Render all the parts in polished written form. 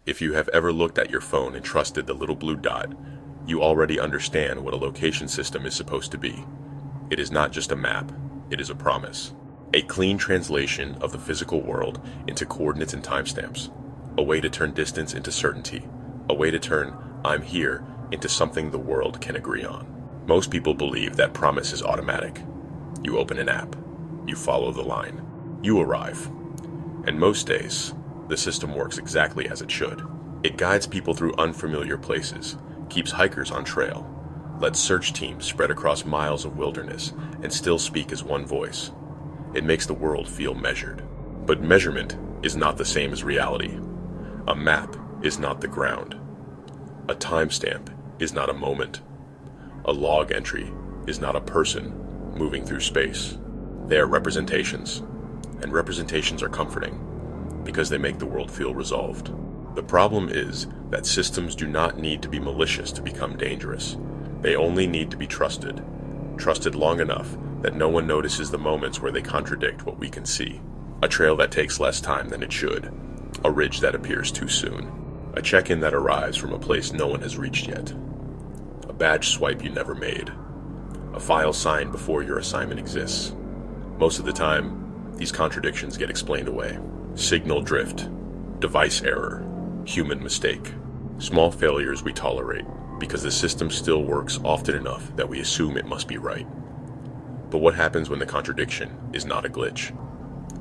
If you have ever looked at your phone and trusted the little blue dot, you already understand what a location system is supposed to be. It is not just a map, it is a promise. A clean translation of the physical world into coordinates and timestamps. A way to turn distance into certainty. A way to turn "I'm here" into something the world can agree on. Most people believe that promise is automatic. You open an app. You follow the line. You arrive. And most days, the system works exactly as it should. It guides people through unfamiliar places, keeps hikers on trail, lets search teams spread across miles of wilderness and still speak as one voice. It makes the world feel measured. But measurement is not the same as reality. A map is not the ground. A timestamp is not a moment. A log entry is not a person moving through space. They are representations, and representations are comforting because they make the world feel resolved. The problem is that systems do not need to be malicious to become dangerous. They only need to be trusted. Trusted long enough that no one notices the moments where they contradict what we can see. A trail that takes less time than it should. A ridge that appears too soon. A check-in that arrives from a place no one has reached yet. A badge swipe you never made. A file signed before your assignment exists. Most of the time, these contradictions get explained away. Signal drift, device error, human mistake. Small failures we tolerate because the system still works often enough that we assume it must be right. But what happens when the contradiction is not a glitch?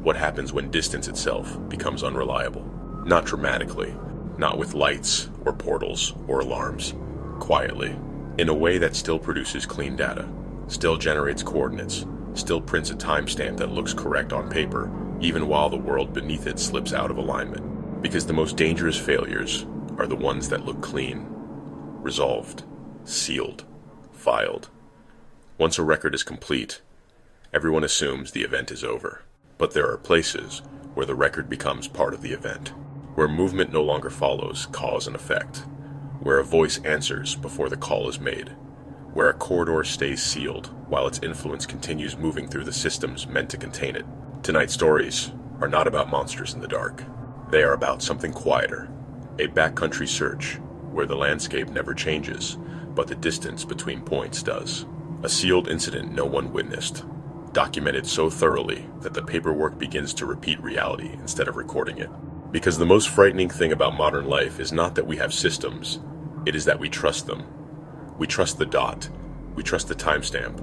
What happens when distance itself becomes unreliable? Not dramatically, not with lights or portals or alarms. Quietly, in a way that still produces clean data, still generates coordinates, still prints a timestamp that looks correct on paper, even while the world beneath it slips out of alignment. Because the most dangerous failures are the ones that look clean, resolved, sealed, filed. Once a record is complete, everyone assumes the event is over. But there are places where the record becomes part of the event, where movement no longer follows cause and effect, where a voice answers before the call is made, where a corridor stays sealed while its influence continues moving through the systems meant to contain it. Tonight's stories are not about monsters in the dark. They are about something quieter, a backcountry search where the landscape never changes, but the distance between points does. A sealed incident no one witnessed, documented so thoroughly that the paperwork begins to repeat reality instead of recording it. Because the most frightening thing about modern life is not that we have systems, it is that we trust them. We trust the dot, we trust the timestamp,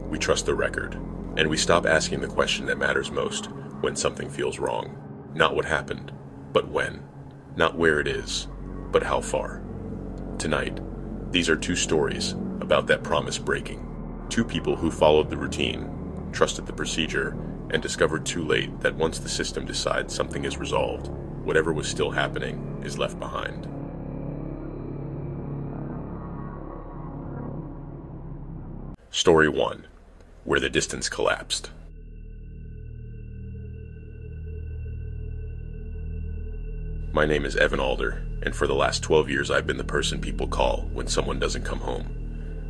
we trust the record, and we stop asking the question that matters most when something feels wrong. Not what happened, but when. Not where it is, but how far. Tonight, these are two stories about that promise breaking. Two people who followed the routine, trusted the procedure, and discovered too late that once the system decides something is resolved, whatever was still happening is left behind. Story 1. Where the distance collapsed. My name is Evan Alder, and for the last 12 years I've been the person people call when someone doesn't come home.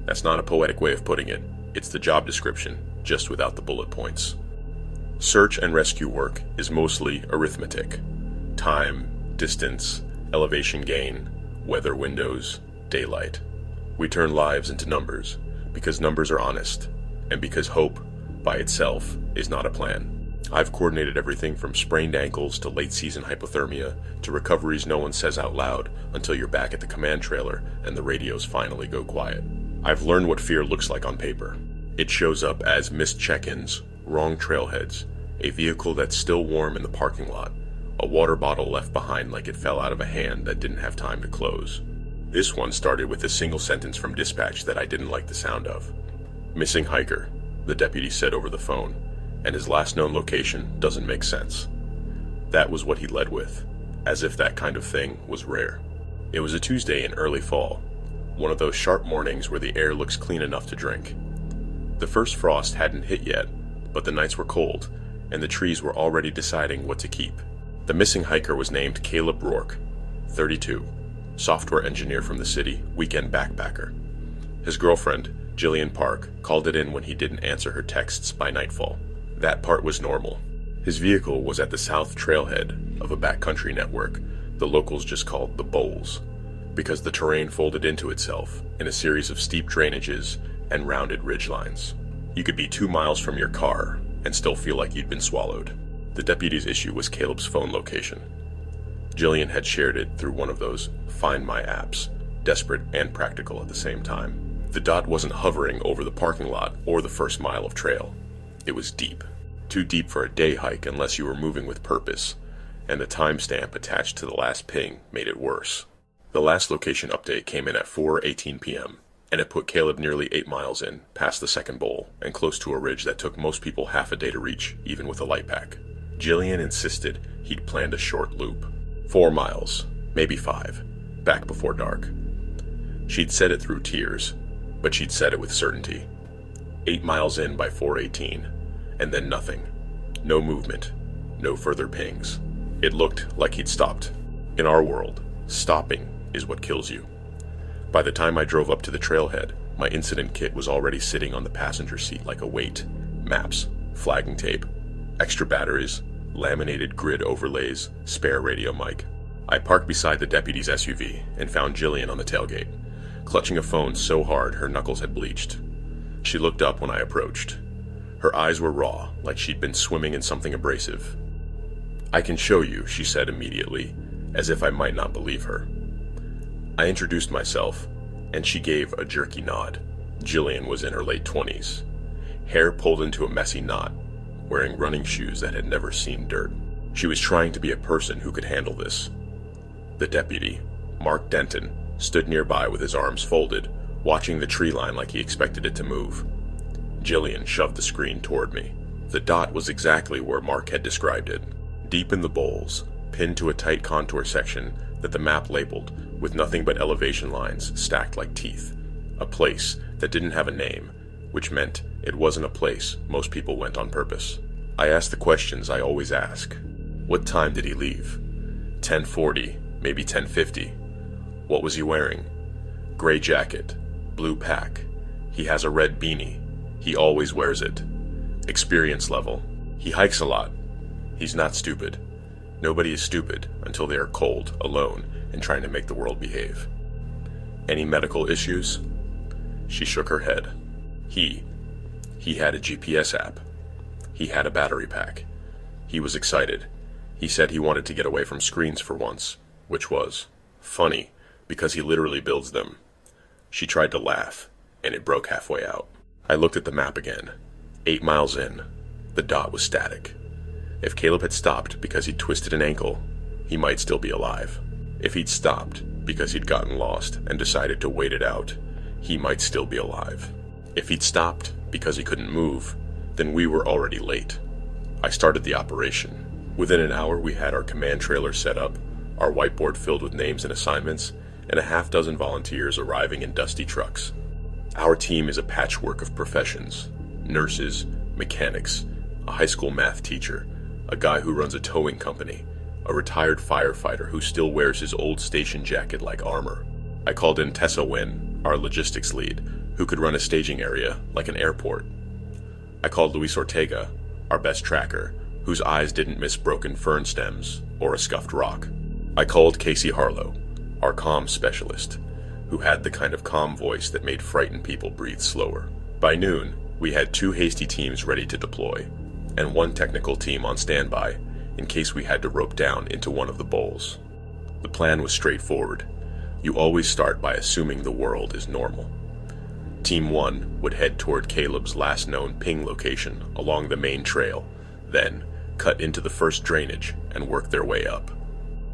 That's not a poetic way of putting it. It's the job description, just without the bullet points. Search and rescue work is mostly arithmetic. Time, distance, elevation gain, weather windows, daylight. We turn lives into numbers, because numbers are honest, and because hope, by itself, is not a plan. I've coordinated everything from sprained ankles to late-season hypothermia to recoveries no one says out loud until you're back at the command trailer and the radios finally go quiet. I've learned what fear looks like on paper. It shows up as missed check-ins, wrong trailheads, a vehicle that's still warm in the parking lot, a water bottle left behind like it fell out of a hand that didn't have time to close. This one started with a single sentence from dispatch that I didn't like the sound of. Missing hiker, the deputy said over the phone, and his last known location doesn't make sense. That was what he led with, as if that kind of thing was rare. It was a Tuesday in early fall, one of those sharp mornings where the air looks clean enough to drink. The first frost hadn't hit yet, but the nights were cold, and the trees were already deciding what to keep. The missing hiker was named Caleb Rourke, 32, software engineer from the city, weekend backpacker. His girlfriend, Jillian Park, called it in when he didn't answer her texts by nightfall. That part was normal. His vehicle was at the south trailhead of a backcountry network, The locals just called the bowls, because the terrain folded into itself in a series of steep drainages and rounded ridgelines. You could be 2 miles from your car and still feel like you'd been swallowed. The deputy's issue was Caleb's phone location. Jillian had shared it through one of those Find My apps, desperate and practical at the same time. The dot wasn't hovering over the parking lot or the first mile of trail. It was deep. Too deep for a day hike unless you were moving with purpose, and the timestamp attached to the last ping made it worse. The last location update came in at 4:18 p.m., and it put Caleb nearly 8 miles in, past the second bowl, and close to a ridge that took most people half a day to reach, even with a light pack. Jillian insisted he'd planned a short loop. 4 miles, maybe 5, back before dark. She'd said it through tears, but she'd said it with certainty. 8 miles in by 4:18, and then nothing. No movement, no further pings. It looked like he'd stopped. In our world, stopping is what kills you. By the time I drove up to the trailhead, my incident kit was already sitting on the passenger seat like a weight. Maps, flagging tape, extra batteries, laminated grid overlays, spare radio mic. I parked beside the deputy's SUV and found Jillian on the tailgate, clutching a phone so hard her knuckles had bleached. She looked up when I approached. Her eyes were raw, like she'd been swimming in something abrasive. "I can show you," she said immediately, as if I might not believe her. I introduced myself, and she gave a jerky nod. Jillian was in her late 20s, hair pulled into a messy knot, wearing running shoes that had never seen dirt. She was trying to be a person who could handle this. The deputy, Mark Denton, stood nearby with his arms folded, watching the tree line like he expected it to move. Jillian shoved the screen toward me. The dot was exactly where Mark had described it, deep in the bowls, pinned to a tight contour section that the map labeled, with nothing but elevation lines stacked like teeth. A place that didn't have a name, which meant it wasn't a place most people went on purpose. I asked the questions I always ask. What time did he leave? 10:40, maybe 10:50. What was he wearing? Gray jacket, blue pack. He has a red beanie. He always wears it. Experience level. He hikes a lot. He's not stupid. Nobody is stupid until they are cold, alone, and trying to make the world behave. Any medical issues? She shook her head. He had a GPS app. He had a battery pack. He was excited. He said he wanted to get away from screens for once, which was funny, because he literally builds them. She tried to laugh, and it broke halfway out. I looked at the map again. 8 miles in. The dot was static. If Caleb had stopped because he'd twisted an ankle, he might still be alive. If he'd stopped because he'd gotten lost and decided to wait it out, he might still be alive. If he'd stopped because he couldn't move, then we were already late. I started the operation. Within an hour, we had our command trailer set up, our whiteboard filled with names and assignments, and a half-dozen volunteers arriving in dusty trucks. Our team is a patchwork of professions: nurses, mechanics, a high school math teacher, a guy who runs a towing company, a retired firefighter who still wears his old station jacket like armor. I called in Tessa Wynn, our logistics lead, who could run a staging area like an airport. I called Luis Ortega, our best tracker, whose eyes didn't miss broken fern stems or a scuffed rock. I called Casey Harlow, our comm specialist, who had the kind of calm voice that made frightened people breathe slower. By noon, we had 2 hasty teams ready to deploy, and 1 technical team on standby in case we had to rope down into one of the bowls. The plan was straightforward. You always start by assuming the world is normal. Team 1 would head toward Caleb's last known ping location along the main trail, then cut into the first drainage and work their way up.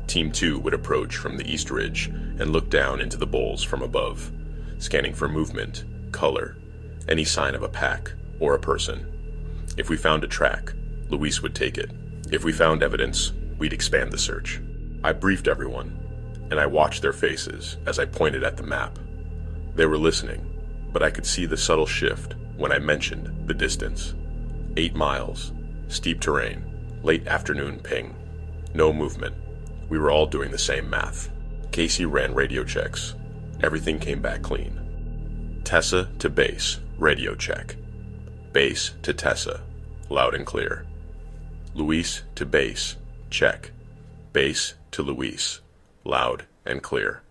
Team 2 would approach from the east ridge and look down into the bowls from above, scanning for movement, color, any sign of a pack or a person. If we found a track, Luis would take it. If we found evidence, we'd expand the search. I briefed everyone, and I watched their faces as I pointed at the map. They were listening, but I could see the subtle shift when I mentioned the distance. 8 miles, steep terrain, late afternoon ping, no movement. We were all doing the same math. Casey ran radio checks. Everything came back clean. Tessa to base, radio check. Base to Tessa, loud and clear. Luis to base, check. Base to Luis, loud and clear.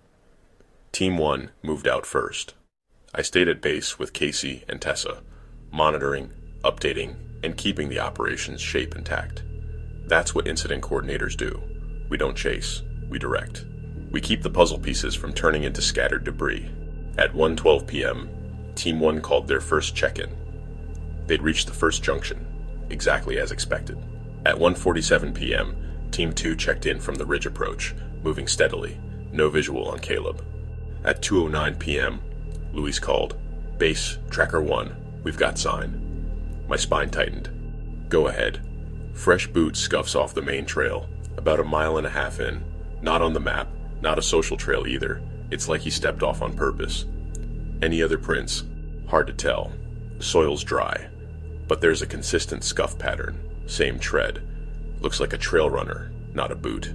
Team 1 moved out first. I stayed at base with Casey and Tessa, monitoring, updating, and keeping the operation's shape intact. That's what incident coordinators do. We don't chase, we direct. We keep the puzzle pieces from turning into scattered debris. At 1:12 p.m., Team 1 called their first check-in. They'd reached the first junction, exactly as expected. At 1:47 p.m., Team 2 checked in from the ridge approach, moving steadily, no visual on Caleb. At 2:09 p.m., Luis called, "Base, Tracker 1, we've got sign." My spine tightened. "Go ahead." Fresh boot scuffs off the main trail, about a mile and a half in. Not on the map, not a social trail either. It's like he stepped off on purpose. Any other prints? Hard to tell. Soil's dry, but there's a consistent scuff pattern. Same tread. Looks like a trail runner, not a boot.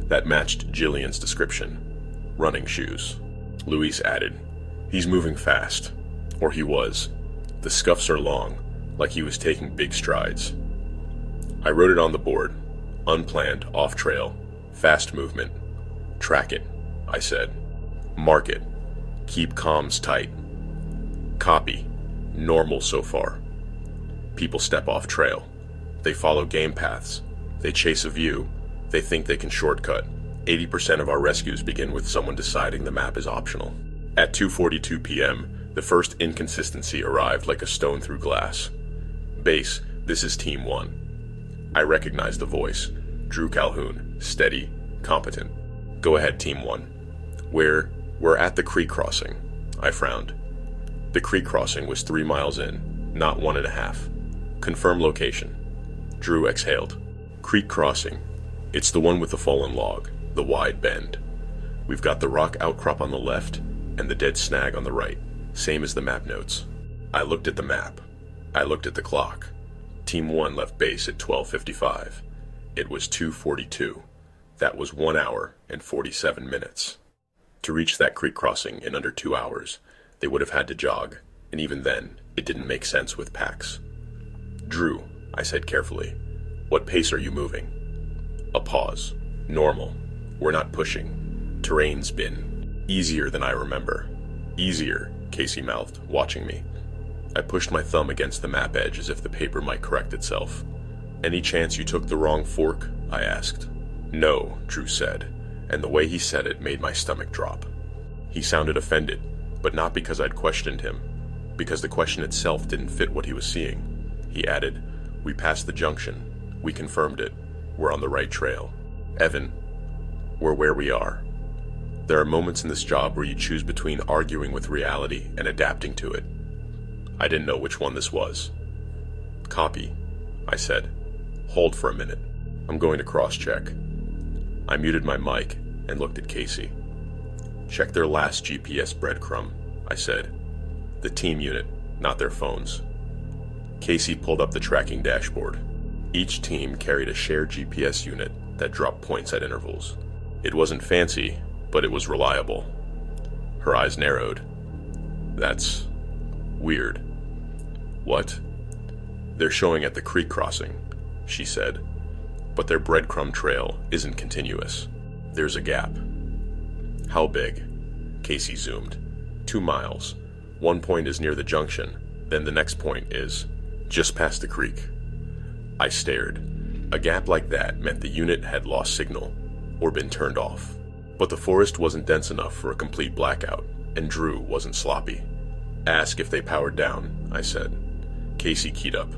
That matched Jillian's description. Running shoes. Luis added, "He's moving fast. Or he was. The scuffs are long, like he was taking big strides." I wrote it on the board. Unplanned, off-trail, fast movement. "Track it," I said. "Mark it. Keep comms tight." Copy. Normal so far. People step off trail. They follow game paths. They chase a view. They think they can shortcut. 80% of our rescues begin with someone deciding the map is optional. At 2:42 p.m., the first inconsistency arrived like a stone through glass. "Base, this is Team 1. I recognized the voice. Drew Calhoun, steady, competent. "Go ahead, Team 1. We're at the creek crossing." I frowned. The creek crossing was 3 miles in, not 1.5. "Confirm location." Drew exhaled. "Creek crossing. It's the one with the fallen log, the wide bend. We've got the rock outcrop on the left and the dead snag on the right, same as the map notes." I looked at the map. I looked at the clock. Team 1 left base at 12:55. It was 2:42. That was 1 hour and 47 minutes. To reach that creek crossing in under 2 hours, they would have had to jog, and even then, it didn't make sense with packs. "Drew," I said carefully, "what pace are you moving?" A pause. "Normal. We're not pushing. Terrain's been easier than I remember." "Easier," Casey mouthed, watching me. I pushed my thumb against the map edge as if the paper might correct itself. "Any chance you took the wrong fork?" I asked. "No," Drew said, and the way he said it made my stomach drop. He sounded offended, but not because I'd questioned him, because the question itself didn't fit what he was seeing. He added, "We passed the junction. We confirmed it. We're on the right trail. Evan, we're where we are." There are moments in this job where you choose between arguing with reality and adapting to it. I didn't know which one this was. "Copy," I said. "Hold for a minute. I'm going to cross-check." I muted my mic and looked at Casey. "Check their last GPS breadcrumb," I said. "The team unit, not their phones." Casey pulled up the tracking dashboard. Each team carried a shared GPS unit that dropped points at intervals. It wasn't fancy, but it was reliable. Her eyes narrowed. "That's weird." "What?" "They're showing at the creek crossing," she said, "but their breadcrumb trail isn't continuous. There's a gap." "How big?" Casey zoomed. 2 miles. One point is near the junction, then the next point is just past the creek. I stared. A gap like that meant the unit had lost signal, or been turned off. But the forest wasn't dense enough for a complete blackout, and Drew wasn't sloppy. "Ask if they powered down," I said. Casey keyed up.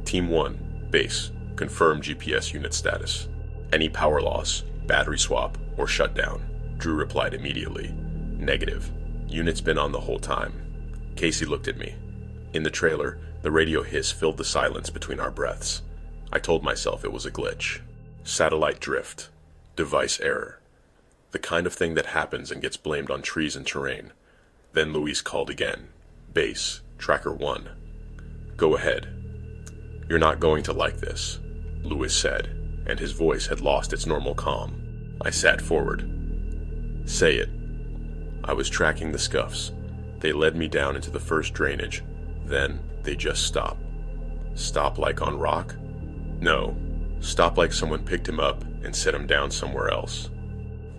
"Team 1, base, confirm GPS unit status. Any power loss, battery swap, or shutdown." Drew replied immediately. "Negative. Unit's been on the whole time." Casey looked at me. In the trailer, the radio hiss filled the silence between our breaths. I told myself it was a glitch. Satellite drift. Device error. The kind of thing that happens and gets blamed on trees and terrain. Then Luis called again. "Base, Tracker 1. Go ahead." "You're not going to like this," Luis said, and his voice had lost its normal calm. I sat forward. "Say it." I was tracking the scuffs. They led me down into the first drainage. Then they just stop. Stop like on rock? No. Stop like someone picked him up and set him down somewhere else.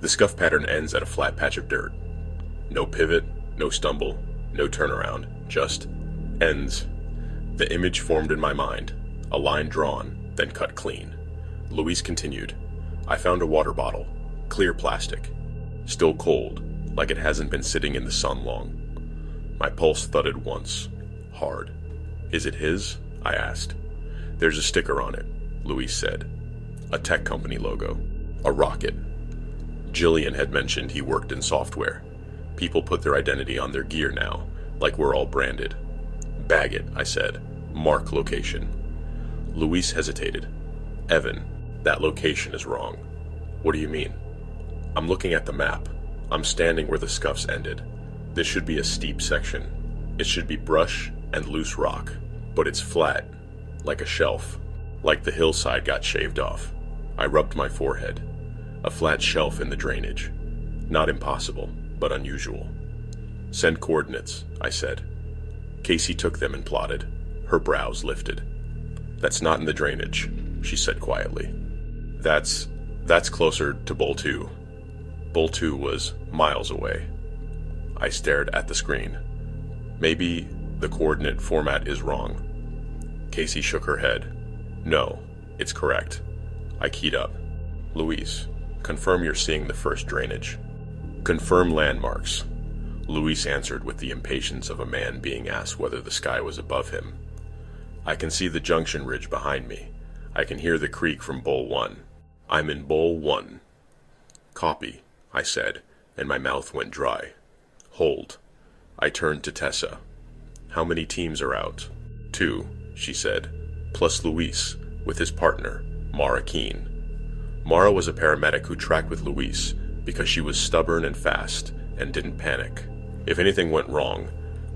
The scuff pattern ends at a flat patch of dirt. No pivot, no stumble, no turnaround, just ends. The image formed in my mind, a line drawn, then cut clean. Luis continued. I found a water bottle, clear plastic, still cold, like it hasn't been sitting in the sun long. My pulse thudded once, hard. Is it his? I asked. There's a sticker on it, Luis said. A tech company logo. A rocket. Jillian had mentioned he worked in software. People put their identity on their gear now, like we're all branded. Bag it, I said. Mark location. Luis hesitated. Evan, that location is wrong. What do you mean? I'm looking at the map. I'm standing where the scuffs ended. This should be a steep section. It should be brush and loose rock, but it's flat, like a shelf, like the hillside got shaved off. I rubbed my forehead. A flat shelf in the drainage. Not impossible, but unusual. Send coordinates, I said. Casey took them and plotted. Her brows lifted. That's not in the drainage, she said quietly. That's closer to Bowl 2. Bowl 2 was miles away. I stared at the screen. Maybe the coordinate format is wrong. Casey shook her head. No, it's correct. I keyed up. Luis, confirm you're seeing the first drainage. Confirm landmarks. Luis answered with the impatience of a man being asked whether the sky was above him. I can see the junction ridge behind me. I can hear the creek from Bowl 1. I'm in Bowl 1. Copy, I said, and my mouth went dry. Hold. I turned to Tessa. How many teams are out? 2, she said, plus Luis, with his partner, Mara Keene. Mara was a paramedic who tracked with Luis because she was stubborn and fast and didn't panic. If anything went wrong,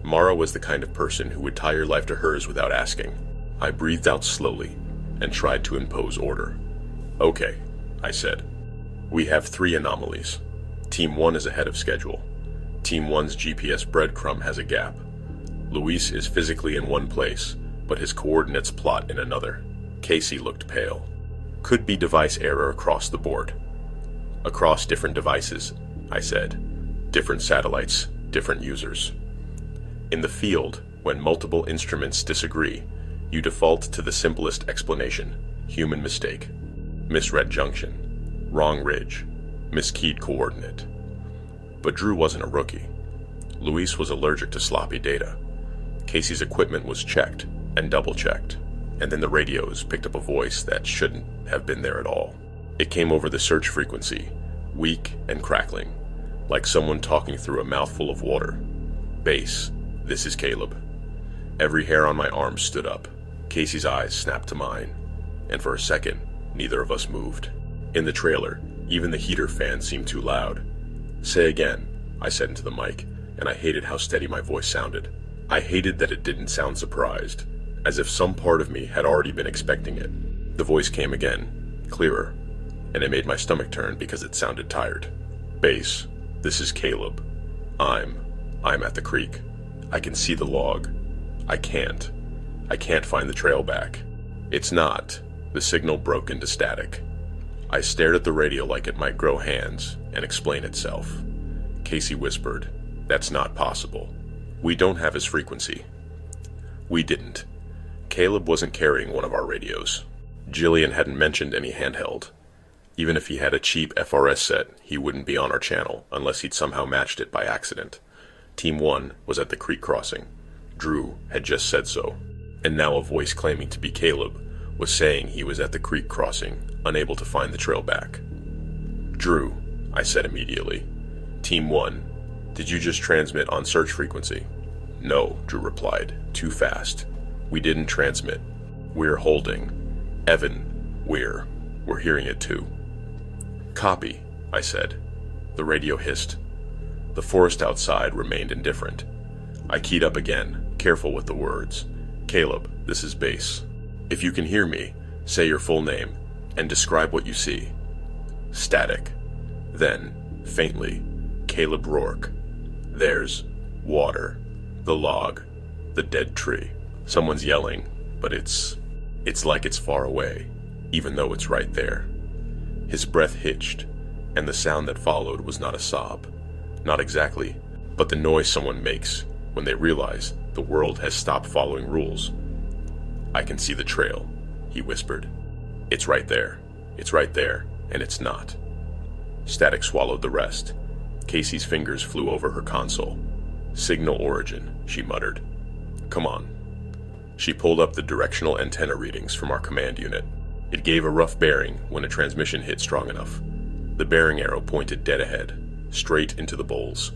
Mara was the kind of person who would tie your life to hers without asking. I breathed out slowly and tried to impose order. Okay, I said. We have 3 anomalies. Team 1 is ahead of schedule. Team 1's GPS breadcrumb has a gap. Luis is physically in one place, but his coordinates plot in another. Casey looked pale. Could be device error across the board. Across different devices, I said. Different satellites, different users. In the field, when multiple instruments disagree, you default to the simplest explanation: human mistake. Misread junction. Wrong ridge. Miskeyed coordinate. But Drew wasn't a rookie. Luis was allergic to sloppy data. Casey's equipment was checked and double-checked, and then the radios picked up a voice that shouldn't have been there at all. It came over the search frequency, weak and crackling, like someone talking through a mouthful of water. Base, this is Caleb. Every hair on my arm stood up. Casey's eyes snapped to mine, and for a second, neither of us moved. In the trailer, even the heater fan seemed too loud. Say again, I said into the mic, and I hated how steady my voice sounded. I hated that it didn't sound surprised, as if some part of me had already been expecting it. The voice came again, clearer, and it made my stomach turn because it sounded tired. Base, this is Caleb. I'm at the creek. I can see the log. I can't find the trail back. It's not. The signal broke into static. I stared at the radio like it might grow hands and explain itself. Casey whispered, "That's not possible. We don't have his frequency." We didn't. Caleb wasn't carrying one of our radios. Jillian hadn't mentioned any handheld. Even if he had a cheap FRS set, he wouldn't be on our channel unless he'd somehow matched it by accident. Team 1 was at the creek crossing. Drew had just said so. And now a voice claiming to be Caleb was saying he was at the creek crossing, unable to find the trail back. Drew, I said immediately. Team 1, did you just transmit on search frequency? No, Drew replied, too fast. We didn't transmit. We're holding. Evan, we're hearing it too. Copy, I said. The radio hissed. The forest outside remained indifferent. I keyed up again, careful with the words. Caleb, this is Base. If you can hear me, say your full name and describe what you see. Static. Then, faintly, Caleb Rourke. There's water, the log, the dead tree. Someone's yelling, but it's like it's far away, even though it's right there. His breath hitched, And the sound that followed was not a sob. Not exactly, but the noise someone makes when they realize the world has stopped following rules. "I can see the trail," he whispered. "It's right there. It's right there, and it's not." Static swallowed the rest. Casey's fingers flew over her console. "Signal origin," she muttered. "Come on." She pulled up the directional antenna readings from our command unit. It gave a rough bearing when a transmission hit strong enough. The bearing arrow pointed dead ahead, straight into the bowls.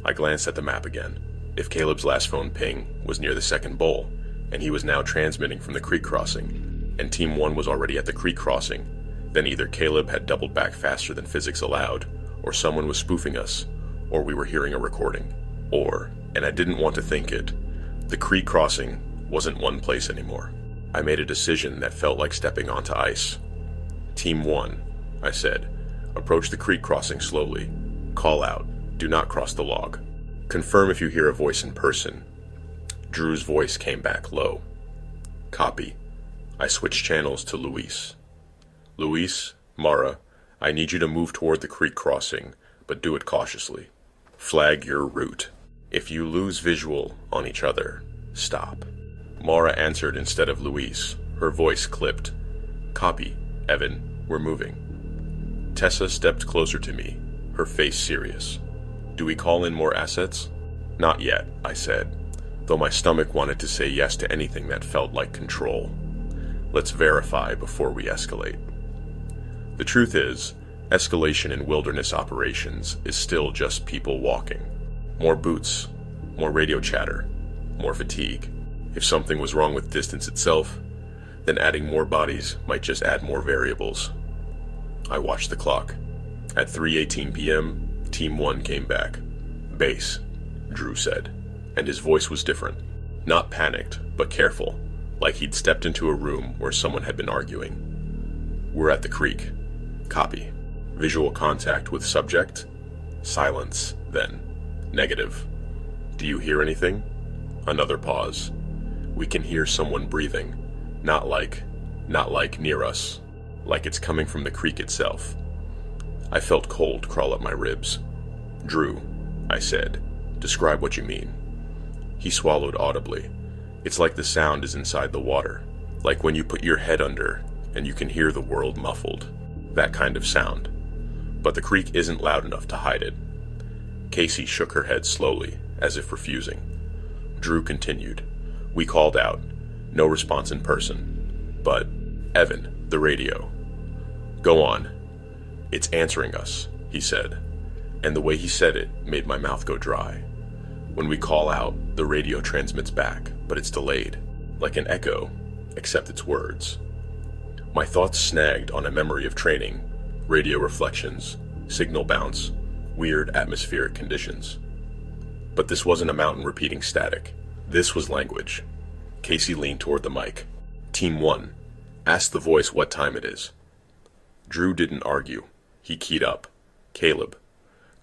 I glanced at the map again. If Caleb's last phone ping was near the second bowl, and he was now transmitting from the creek crossing, and Team 1 was already at the creek crossing, then either Caleb had doubled back faster than physics allowed, or someone was spoofing us, or we were hearing a recording. Or, and I didn't want to think it, the creek crossing wasn't one place anymore. I made a decision that felt like stepping onto ice. "Team 1, I said, "approach the creek crossing slowly. Call out. Do not cross the log. Confirm if you hear a voice in person." Drew's voice came back low. "Copy." I switched channels to Luis. "Luis, Mara, I need you to move toward the creek crossing, but do it cautiously. Flag your route. If you lose visual on each other, stop." Mara answered instead of Luis. Her voice clipped. "Copy, Evan. We're moving." Tessa stepped closer to me, her face serious. "Do we call in more assets?" "Not yet," I said, though my stomach wanted to say yes to anything that felt like control. "Let's verify before we escalate." The truth is, escalation in wilderness operations is still just people walking. More boots, more radio chatter, more fatigue. If something was wrong with distance itself, then adding more bodies might just add more variables. I watched the clock. At 3:18 p.m., Team 1 came back. "Base," Drew said, and his voice was different. Not panicked, but careful, like he'd stepped into a room where someone had been arguing. "We're at the creek." "Copy." "Visual contact with subject?" Silence, then. "Negative." "Do you hear anything?" Another pause. "We can hear someone breathing. Not like near us. Like it's coming from the creek itself." I felt cold crawl up my ribs. "Drew," I said, "describe what you mean." He swallowed audibly. "It's like the sound is inside the water. Like when you put your head under and you can hear the world muffled. That kind of sound. But the creek isn't loud enough to hide it." Casey shook her head slowly, as if refusing. Drew continued. "We called out. No response in person. But, Evan, the radio." "Go on." "It's answering us," he said. And the way he said it made my mouth go dry. "When we call out, the radio transmits back, but it's delayed. Like an echo, except it's words." My thoughts snagged on a memory of training, radio reflections, signal bounce, weird atmospheric conditions. But this wasn't a mountain repeating static. This was language. Casey leaned toward the mic. "Team 1, ask the voice what time it is." Drew didn't argue. He keyed up. "Caleb,"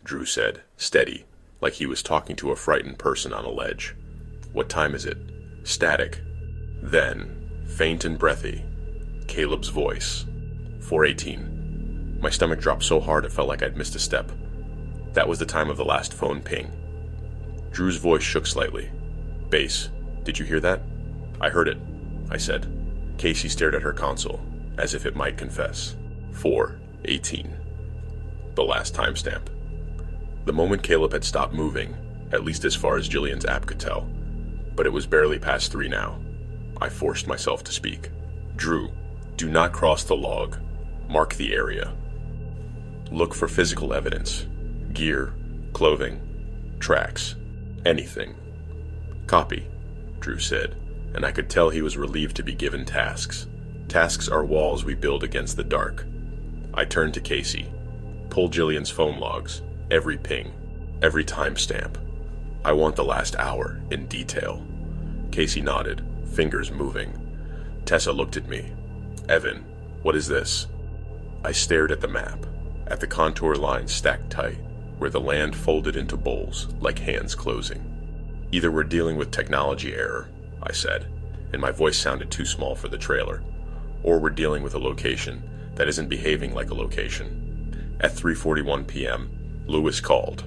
Drew said, steady, like he was talking to a frightened person on a ledge. "What time is it?" Static. Then, faint and breathy, Caleb's voice. 4:18. My stomach dropped so hard it felt like I'd missed a step. That was the time of the last phone ping. Drew's voice shook slightly. "Base, did you hear that?" "I heard it," I said. Casey stared at her console, as if it might confess. 4:18. The last timestamp. The moment Caleb had stopped moving, at least as far as Jillian's app could tell. But it was barely past 3 now. I forced myself to speak. "Drew, do not cross the log. Mark the area. Look for physical evidence. Gear, clothing, tracks, anything." "Copy," Drew said, and I could tell he was relieved to be given tasks. Tasks are walls we build against the dark. I turned to Casey. "Pull Jillian's phone logs. Every ping. Every timestamp. I want the last hour in detail." Casey nodded, fingers moving. Tessa looked at me. "Evan, what is this?" I stared at the map, at the contour lines stacked tight, where the land folded into bowls like hands closing. "Either we're dealing with technology error," I said, and my voice sounded too small for the trailer, "or we're dealing with a location that isn't behaving like a location. At 3:41 p.m., Lewis called.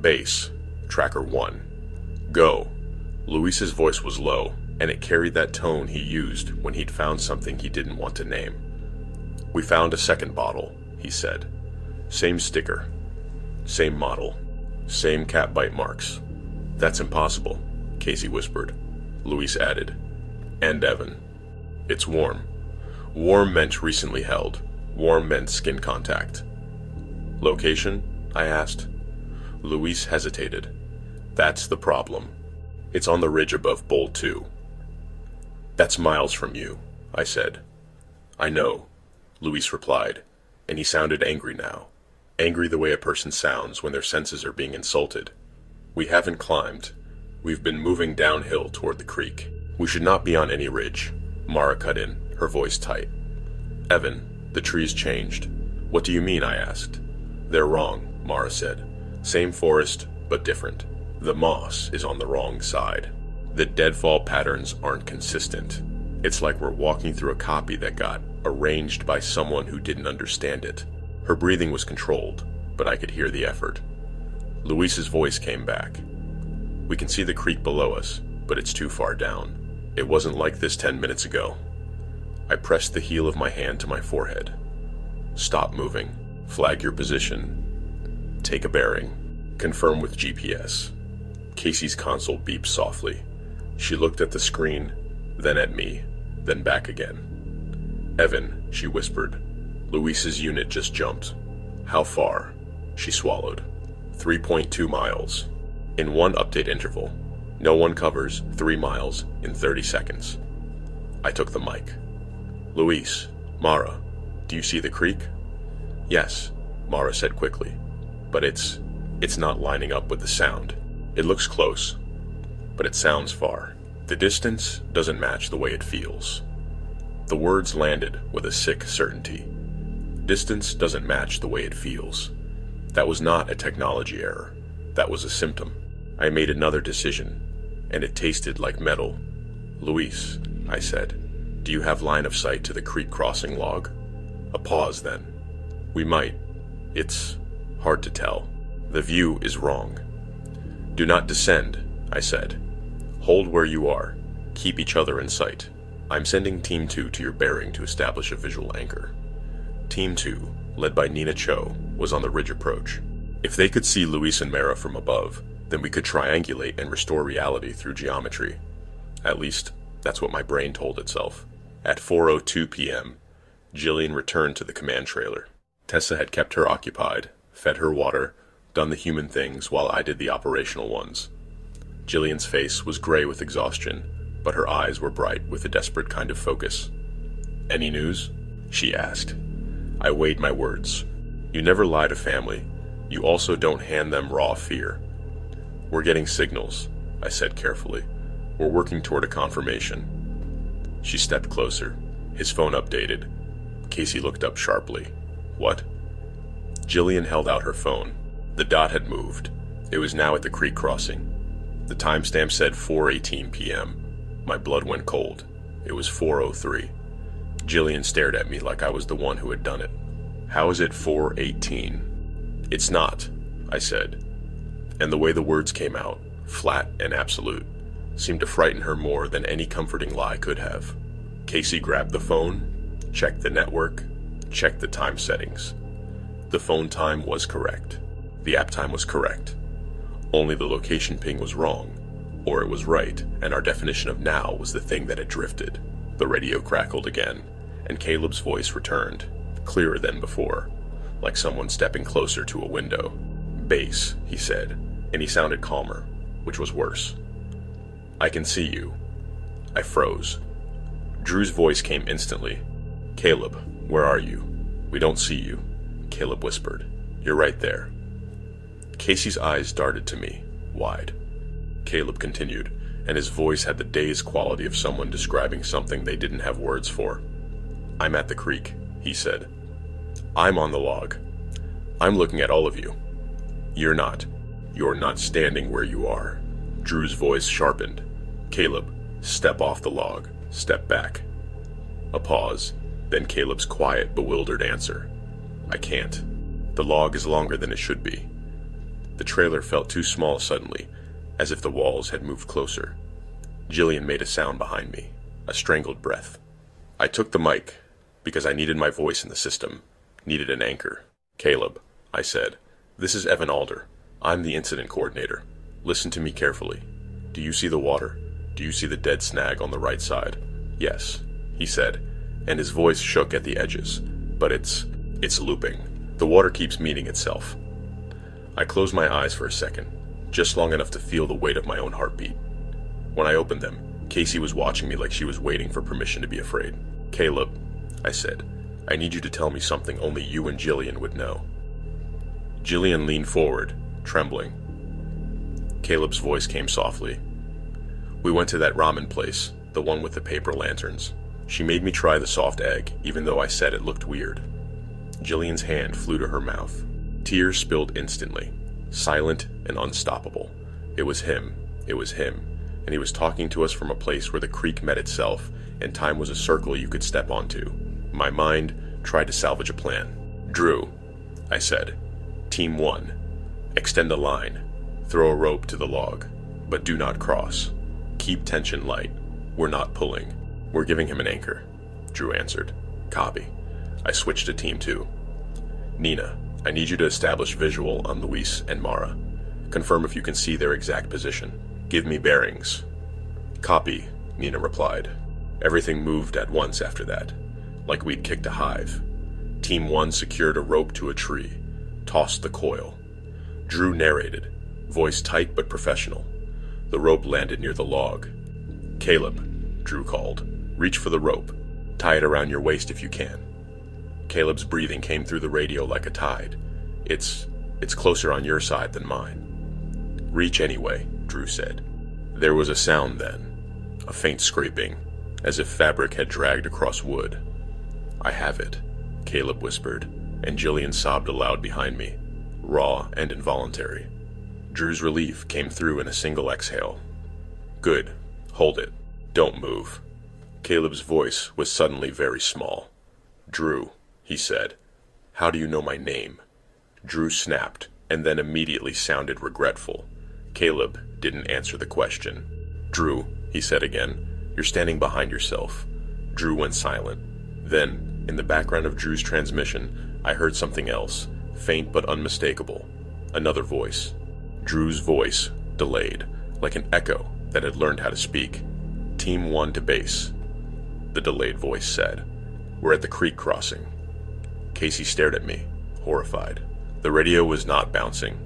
Base, Tracker 1. Go. Luis's voice was low, and it carried that tone he used when he'd found something he didn't want to name. We found a second bottle, he said. Same sticker. Same model. Same cat bite marks. That's impossible, Casey whispered. Luis added. And Evan. It's warm. Warm meant recently held. Warm meant skin contact. Location? I asked. Luis hesitated. That's the problem. It's on the ridge above Bowl 2. That's miles from you, I said. I know, Luis replied, and he sounded angry now. Angry the way a person sounds when their senses are being insulted. We haven't climbed. We've been moving downhill toward the creek. We should not be on any ridge, Mara cut in, her voice tight. Evan, the trees changed. What do you mean, I asked. They're wrong, Mara said. Same forest, but different. The moss is on the wrong side. The deadfall patterns aren't consistent. It's like we're walking through a copy that got arranged by someone who didn't understand it. Her breathing was controlled, but I could hear the effort. Luis's voice came back. We can see the creek below us, but it's too far down. It wasn't like this 10 minutes ago. I pressed the heel of my hand to my forehead. Stop moving. Flag your position. Take a bearing. Confirm with GPS. Casey's console beeped softly. She looked at the screen, then at me, then back again. Evan, she whispered. Luis's unit just jumped. How far? She swallowed. 3.2 miles. In one update interval. No one covers 3 miles in 30 seconds. I took the mic. Luis, Mara, do you see the creek? Yes, Mara said quickly. But it's not lining up with the sound. It looks close, but it sounds far. The distance doesn't match the way it feels. The words landed with a sick certainty. Distance doesn't match the way it feels. That was not a technology error. That was a symptom. I made another decision, and it tasted like metal. Luis, I said, do you have line of sight to the creek crossing log? A pause then. We might. It's hard to tell. The view is wrong. Do not descend, I said. Hold where you are. Keep each other in sight. I'm sending Team 2 to your bearing to establish a visual anchor. Team 2, led by Nina Cho, was on the ridge approach. If they could see Luis and Mara from above, then we could triangulate and restore reality through geometry. At least, that's what my brain told itself. At 4:02 p.m., Jillian returned to the command trailer. Tessa had kept her occupied, fed her water, done the human things while I did the operational ones. Jillian's face was gray with exhaustion, but her eyes were bright with a desperate kind of focus. Any news? She asked. I weighed my words. You never lie to family. You also don't hand them raw fear. We're getting signals, I said carefully. We're working toward a confirmation. She stepped closer. His phone updated. Casey looked up sharply. What? Jillian held out her phone. The dot had moved. It was now at the creek crossing. The timestamp said 4:18 p.m. My blood went cold. It was 4:03. Jillian stared at me like I was the one who had done it. How is it 4:18? It's not, I said. And the way the words came out, flat and absolute, seemed to frighten her more than any comforting lie could have. Casey grabbed the phone, checked the network, checked the time settings. The phone time was correct. The app time was correct. Only the location ping was wrong, or it was right, and our definition of now was the thing that had drifted. The radio crackled again, and Caleb's voice returned, clearer than before, like someone stepping closer to a window. Base, he said, and he sounded calmer, which was worse. I can see you. I froze. Drew's voice came instantly. Caleb, where are you? We don't see you, Caleb whispered. You're right there. Casey's eyes darted to me, wide. Caleb continued, and his voice had the dazed quality of someone describing something they didn't have words for. I'm at the creek, he said. I'm on the log. I'm looking at all of you. You're not. You're not standing where you are. Drew's voice sharpened. Caleb, step off the log. Step back. A pause, then Caleb's quiet, bewildered answer. I can't. The log is longer than it should be. The trailer felt too small suddenly, as if the walls had moved closer. Jillian made a sound behind me, a strangled breath. I took the mic, because I needed my voice in the system, needed an anchor. "Caleb," I said, "this is Evan Alder. I'm the incident coordinator. Listen to me carefully. Do you see the water? Do you see the dead snag on the right side?" "Yes," he said, and his voice shook at the edges. "But it's looping. The water keeps meeting itself." I closed my eyes for a second, just long enough to feel the weight of my own heartbeat. When I opened them, Casey was watching me like she was waiting for permission to be afraid. "Caleb," I said, "I need you to tell me something only you and Jillian would know." Jillian leaned forward, trembling. Caleb's voice came softly. "We went to that ramen place, the one with the paper lanterns. She made me try the soft egg, even though I said it looked weird." Jillian's hand flew to her mouth. Tears spilled instantly, silent and unstoppable. It was him, and he was talking to us from a place where the creek met itself, and time was a circle you could step onto. My mind tried to salvage a plan. "Drew," I said, "Team 1, extend a line, throw a rope to the log, but do not cross. Keep tension light. We're not pulling. We're giving him an anchor." Drew answered. "Copy." I switched to Team 2. "Nina, I need you to establish visual on Luis and Mara. Confirm if you can see their exact position. Give me bearings." "Copy," Nina replied. Everything moved at once after that, like we'd kicked a hive. Team 1 secured a rope to a tree, tossed the coil. Drew narrated, voice tight but professional. The rope landed near the log. "Caleb," Drew called, "reach for the rope. Tie it around your waist if you can." Caleb's breathing came through the radio like a tide. It's closer on your side than mine." "Reach anyway," Drew said. There was a sound then, a faint scraping, as if fabric had dragged across wood. "I have it," Caleb whispered, and Jillian sobbed aloud behind me, raw and involuntary. Drew's relief came through in a single exhale. "Good. Hold it. Don't move." Caleb's voice was suddenly very small. "Drew," he said, "how do you know my name?" Drew snapped, and then immediately sounded regretful. Caleb didn't answer the question. "Drew," he said again, "you're standing behind yourself." Drew went silent. Then, in the background of Drew's transmission, I heard something else, faint but unmistakable. Another voice. Drew's voice, delayed, like an echo that had learned how to speak. "Team 1 to base," the delayed voice said. "We're at the creek crossing." Casey stared at me, horrified. The radio was not bouncing.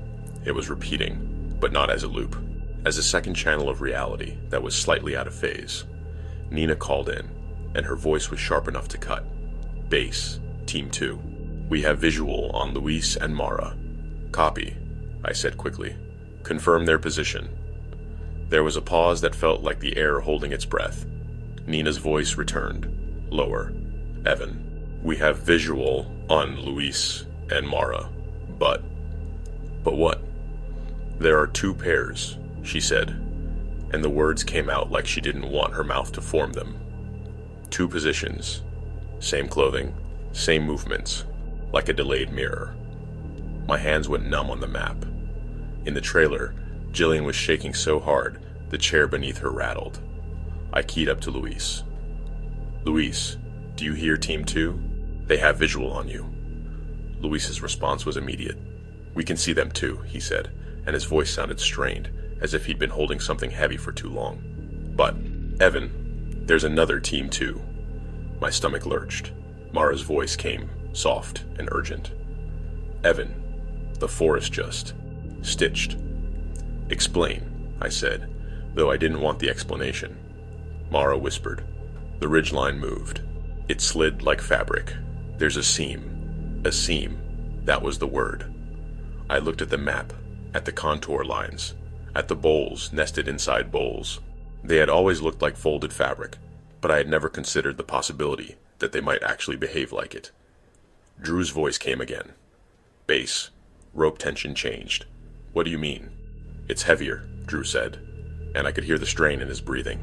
It was repeating, but not as a loop. As a second channel of reality that was slightly out of phase. Nina called in, and her voice was sharp enough to cut. "Base, Team 2. We have visual on Luis and Mara." "Copy," I said quickly. "Confirm their position." There was a pause that felt like the air holding its breath. Nina's voice returned, lower. "Evan, we have visual on Luis and Mara, but what?" "There are 2 pairs," she said, and the words came out like she didn't want her mouth to form them. 2 positions, same clothing, same movements, like a delayed mirror. My hands went numb on the map. In the trailer, Jillian was shaking so hard, the chair beneath her rattled. I keyed up to Luis. "Luis, do you hear Team 2? They have visual on you." Luis's response was immediate. "We can see them too," he said, and his voice sounded strained, as if he'd been holding something heavy for too long. "But, Evan, there's another Team 2. My stomach lurched. Mara's voice came, soft and urgent. "Evan, the forest just stitched." "Explain," I said, though I didn't want the explanation. Mara whispered. The ridgeline moved. It slid like fabric. There's a seam. A seam. That was the word. I looked at the map, at the contour lines, at the bowls nested inside bowls. They had always looked like folded fabric, but I had never considered the possibility that they might actually behave like it. Drew's voice came again. "Base. Rope tension changed." "What do you mean?" "It's heavier," Drew said, and I could hear the strain in his breathing.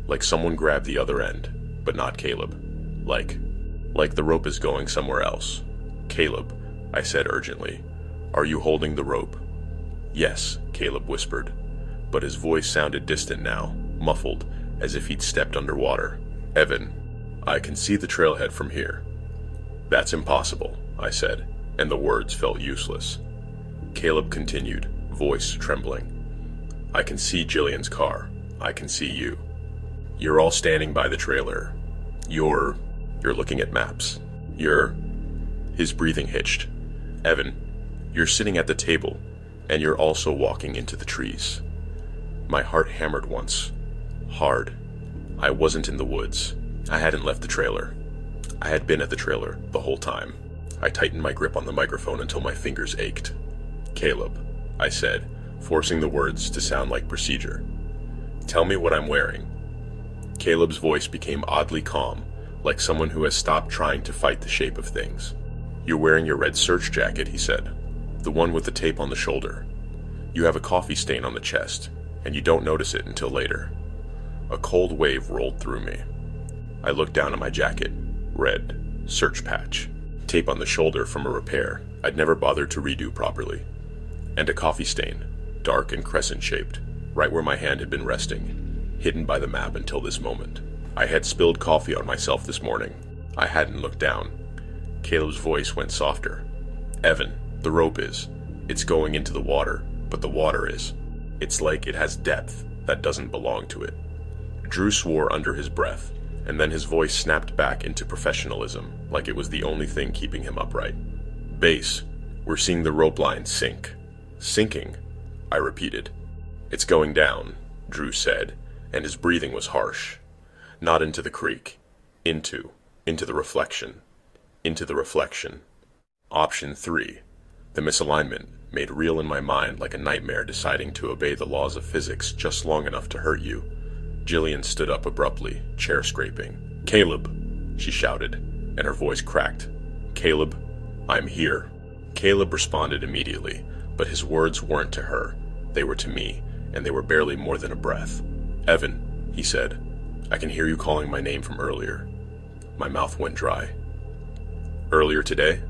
"Like someone grabbed the other end, but not Caleb. Like the rope is going somewhere else. Caleb, I said urgently. "Are you holding the rope?" "Yes," Caleb whispered, but his voice sounded distant now, muffled, as if he'd stepped underwater. "Evan, I can see the trailhead from here." "That's impossible," I said, and the words felt useless. Caleb continued, voice trembling. "I can see Jillian's car. I can see you. You're all standing by the trailer. You're looking at maps. His breathing hitched. "Evan, you're sitting at the table, and you're also walking into the trees." My heart hammered once. Hard. I wasn't in the woods. I hadn't left the trailer. I had been at the trailer the whole time. I tightened my grip on the microphone until my fingers ached. "Caleb," I said, forcing the words to sound like procedure. "Tell me what I'm wearing." Caleb's voice became oddly calm, like someone who has stopped trying to fight the shape of things. "You're wearing your red search jacket," he said. "The one with the tape on the shoulder. You have a coffee stain on the chest, and you don't notice it until later." A cold wave rolled through me. I looked down at my jacket. Red. Search patch. Tape on the shoulder from a repair I'd never bothered to redo properly. And a coffee stain, dark and crescent-shaped, right where my hand had been resting, hidden by the map until this moment. I had spilled coffee on myself this morning. I hadn't looked down. Caleb's voice went softer. "Evan, the rope is. It's going into the water, but the water is. It's like it has depth that doesn't belong to it." Drew swore under his breath, and then his voice snapped back into professionalism, like it was the only thing keeping him upright. "Base, we're seeing the rope line sink." "Sinking," I repeated. "It's going down," Drew said, and his breathing was harsh. "Not into the creek. Into the reflection. Into the reflection." Option 3. The misalignment, made real in my mind like a nightmare deciding to obey the laws of physics just long enough to hurt you. Jillian stood up abruptly, chair scraping. "Caleb," she shouted, and her voice cracked. "Caleb, I'm here." Caleb responded immediately, but his words weren't to her. They were to me, and they were barely more than a breath. "Evan," he said, "I can hear you calling my name from earlier." My mouth went dry. "Earlier today?"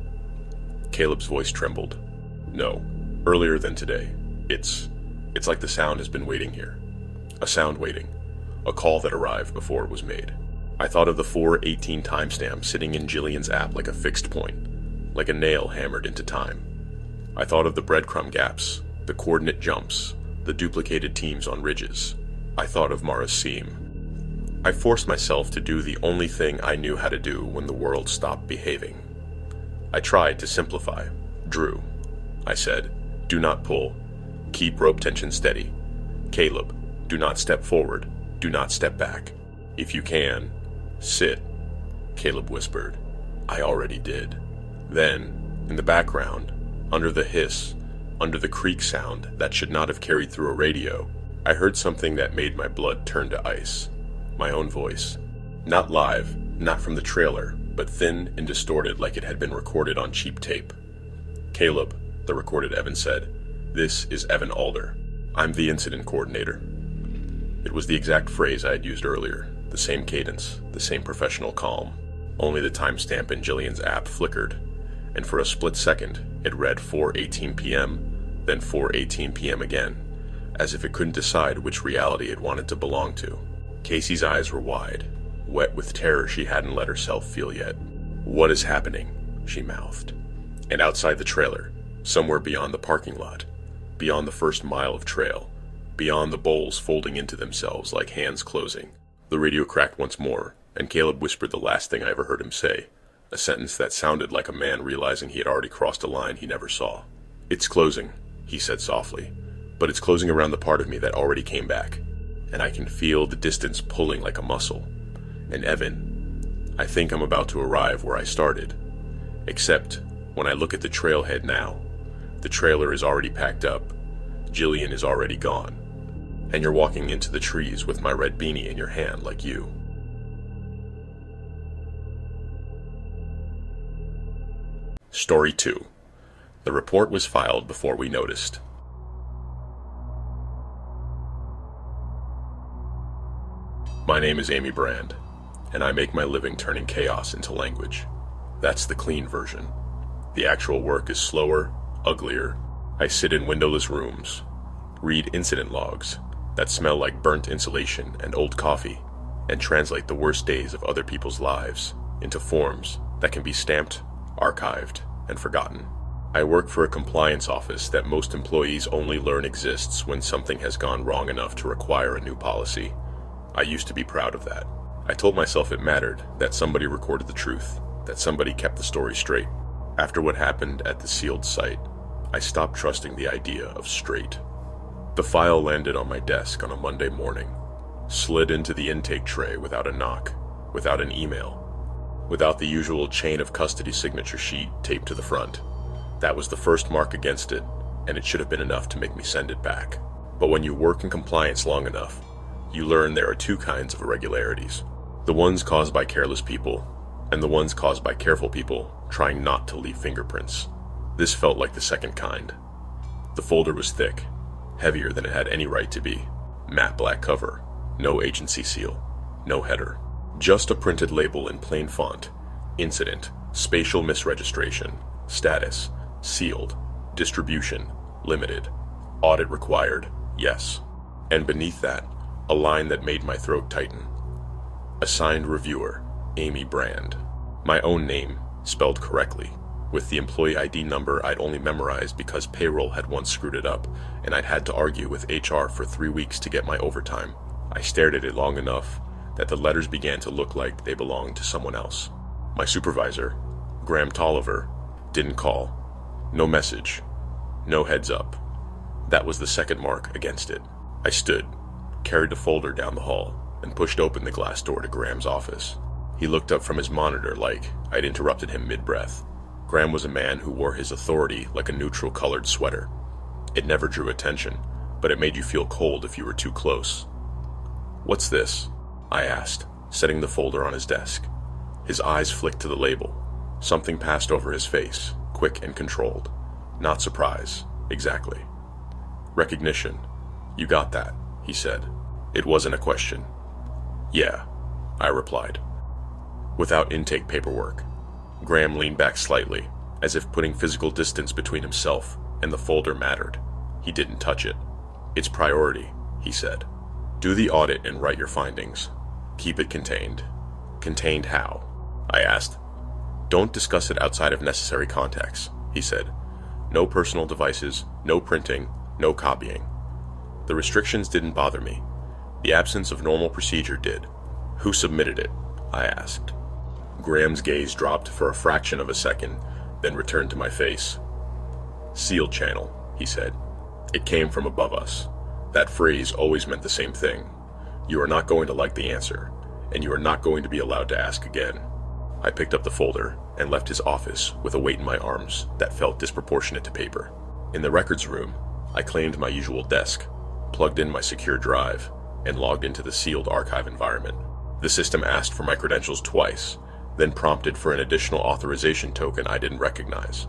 Caleb's voice trembled. "No, earlier than today. It's like the sound has been waiting here. A sound waiting. A call that arrived before it was made." I thought of the 4:18 timestamp sitting in Jillian's app like a fixed point, like a nail hammered into time. I thought of the breadcrumb gaps, the coordinate jumps, the duplicated teams on ridges. I thought of Mara's seam. I forced myself to do the only thing I knew how to do when the world stopped behaving. I tried to simplify. "Drew," I said, "do not pull. Keep rope tension steady. Caleb, do not step forward. Do not step back. If you can, sit." Caleb whispered. I already did. Then, in the background, under the hiss, under the creak sound that should not have carried through a radio, I heard something that made my blood turn to ice. My own voice. Not live, not from the trailer, but thin and distorted like it had been recorded on cheap tape. "Caleb," the recorded Evan said, "this is Evan Alder. I'm the incident coordinator." It was the exact phrase I had used earlier, the same cadence, the same professional calm. Only the timestamp in Jillian's app flickered, and for a split second it read 4:18 p.m., then 4:18 p.m. again, as if it couldn't decide which reality it wanted to belong to. Casey's eyes were wide, wet with terror she hadn't let herself feel yet. "What is happening?" she mouthed. And outside the trailer, somewhere beyond the parking lot, beyond the first mile of trail, beyond the bowls folding into themselves like hands closing, the radio cracked once more, and Caleb whispered the last thing I ever heard him say, a sentence that sounded like a man realizing he had already crossed a line he never saw. "It's closing," he said softly, "but it's closing around the part of me that already came back, and I can feel the distance pulling like a muscle. And Evan, I think I'm about to arrive where I started. Except, when I look at the trailhead now, the trailer is already packed up, Jillian is already gone, and you're walking into the trees with my red beanie in your hand like you." Story 2. The report was filed before we noticed. My name is Amy Brand, and I make my living turning chaos into language. That's the clean version. The actual work is slower, uglier. I sit in windowless rooms, read incident logs that smell like burnt insulation and old coffee, and translate the worst days of other people's lives into forms that can be stamped, archived, and forgotten. I work for a compliance office that most employees only learn exists when something has gone wrong enough to require a new policy. I used to be proud of that. I told myself it mattered that somebody recorded the truth, that somebody kept the story straight. After what happened at the sealed site, I stopped trusting the idea of straight. The file landed on my desk on a Monday morning, slid into the intake tray without a knock, without an email, without the usual chain of custody signature sheet taped to the front. That was the first mark against it, and it should have been enough to make me send it back. But when you work in compliance long enough, you learn there are two kinds of irregularities. The ones caused by careless people, and the ones caused by careful people trying not to leave fingerprints. This felt like the second kind. The folder was thick, heavier than it had any right to be. Matte black cover, no agency seal, no header. Just a printed label in plain font. Incident, spatial misregistration, status, sealed, distribution, limited, audit required, yes. And beneath that, a line that made my throat tighten. Assigned reviewer, Amy Brand. My own name, spelled correctly, with the employee ID number I'd only memorized because payroll had once screwed it up, and I'd had to argue with HR for 3 weeks to get my overtime. I stared at it long enough that the letters began to look like they belonged to someone else. My supervisor, Graham Tolliver, didn't call. No message. No heads up. That was the second mark against it. I stood, carried the folder down the hall, and pushed open the glass door to Graham's office. He looked up from his monitor like I'd interrupted him mid-breath. Graham was a man who wore his authority like a neutral-colored sweater. It never drew attention, but it made you feel cold if you were too close. "What's this?" I asked, setting the folder on his desk. His eyes flicked to the label. Something passed over his face, quick and controlled. Not surprise, exactly. "Recognition. You got that," he said. It wasn't a question. "Yeah," I replied. Without intake paperwork. Graham leaned back slightly, as if putting physical distance between himself and the folder mattered. He didn't touch it. "It's priority," he said. "Do the audit and write your findings. Keep it contained." "Contained how?" I asked. "Don't discuss it outside of necessary contacts," he said. "No personal devices, no printing, no copying." The restrictions didn't bother me. The absence of normal procedure did. "Who submitted it?" I asked. Graham's gaze dropped for a fraction of a second, then returned to my face. "Sealed channel," he said. "It came from above us." That phrase always meant the same thing. You are not going to like the answer, and you are not going to be allowed to ask again. I picked up the folder and left his office with a weight in my arms that felt disproportionate to paper. In the records room, I claimed my usual desk, plugged in my secure drive, and logged into the sealed archive environment. The system asked for my credentials twice, then prompted for an additional authorization token I didn't recognize.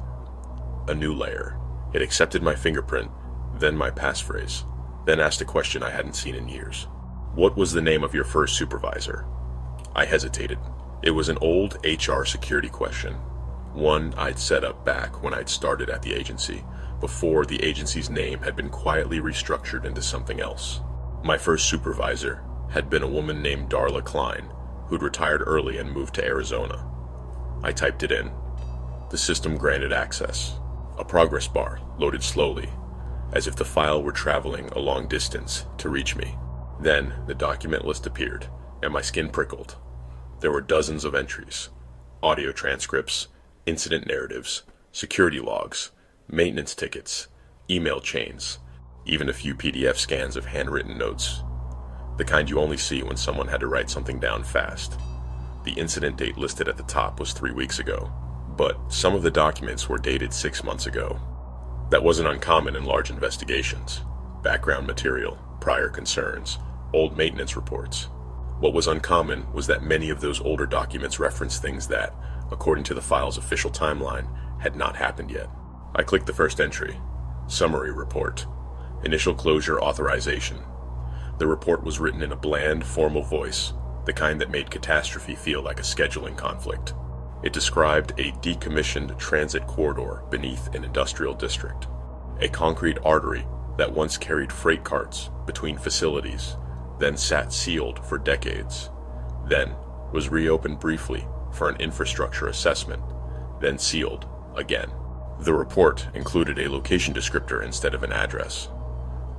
A new layer. It accepted my fingerprint, then my passphrase, then asked a question I hadn't seen in years. "What was the name of your first supervisor?" I hesitated. It was an old HR security question, one I'd set up back when I'd started at the agency, before the agency's name had been quietly restructured into something else. My first supervisor had been a woman named Darla Klein, who'd retired early and moved to Arizona. I typed it in. The system granted access. A progress bar loaded slowly, as if the file were traveling a long distance to reach me. Then the document list appeared, and my skin prickled. There were dozens of entries: audio transcripts, incident narratives, security logs, maintenance tickets, email chains, even a few PDF scans of handwritten notes. The kind you only see when someone had to write something down fast. The incident date listed at the top was 3 weeks ago, but some of the documents were dated 6 months ago. That wasn't uncommon in large investigations. Background material, prior concerns, old maintenance reports. What was uncommon was that many of those older documents referenced things that, according to the file's official timeline, had not happened yet. I clicked the first entry. Summary report. Initial closure authorization. The report was written in a bland, formal voice, the kind that made catastrophe feel like a scheduling conflict. It described a decommissioned transit corridor beneath an industrial district, a concrete artery that once carried freight carts between facilities, then sat sealed for decades, then was reopened briefly for an infrastructure assessment, then sealed again. The report included a location descriptor instead of an address.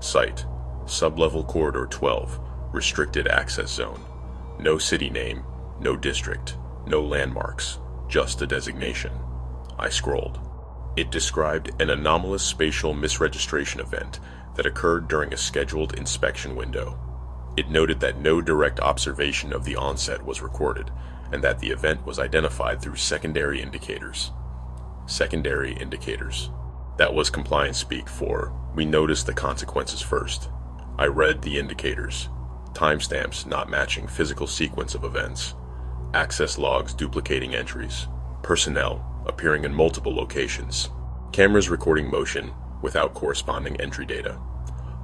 Site, sublevel corridor 12, restricted access zone. No city name, no district, no landmarks, just a designation. I scrolled. It described an anomalous spatial misregistration event that occurred during a scheduled inspection window. It noted that no direct observation of the onset was recorded, and that the event was identified through secondary indicators. Secondary indicators. That was compliance speak for, we noticed the consequences first. I read the indicators. Timestamps not matching physical sequence of events. Access logs duplicating entries. Personnel appearing in multiple locations. Cameras recording motion without corresponding entry data.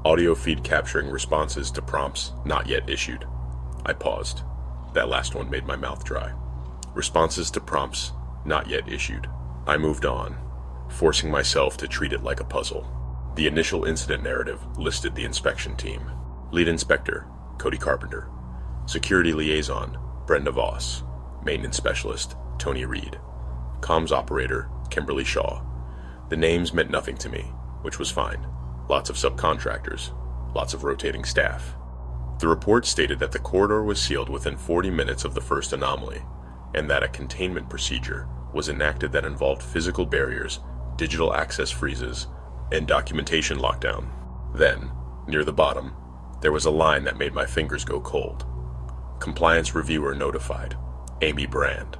Audio feed capturing responses to prompts not yet issued. I paused. That last one made my mouth dry. Responses to prompts not yet issued. I moved on, forcing myself to treat it like a puzzle. The initial incident narrative listed the inspection team. Lead Inspector, Cody Carpenter. Security Liaison, Brenda Voss. Maintenance Specialist, Tony Reed. Comms Operator, Kimberly Shaw. The names meant nothing to me, which was fine. Lots of subcontractors, lots of rotating staff. The report stated that the corridor was sealed within 40 minutes of the first anomaly, and that a containment procedure was enacted that involved physical barriers, digital access freezes, and documentation lockdown. Then, near the bottom, there was a line that made my fingers go cold. Compliance reviewer notified. Amy Brand.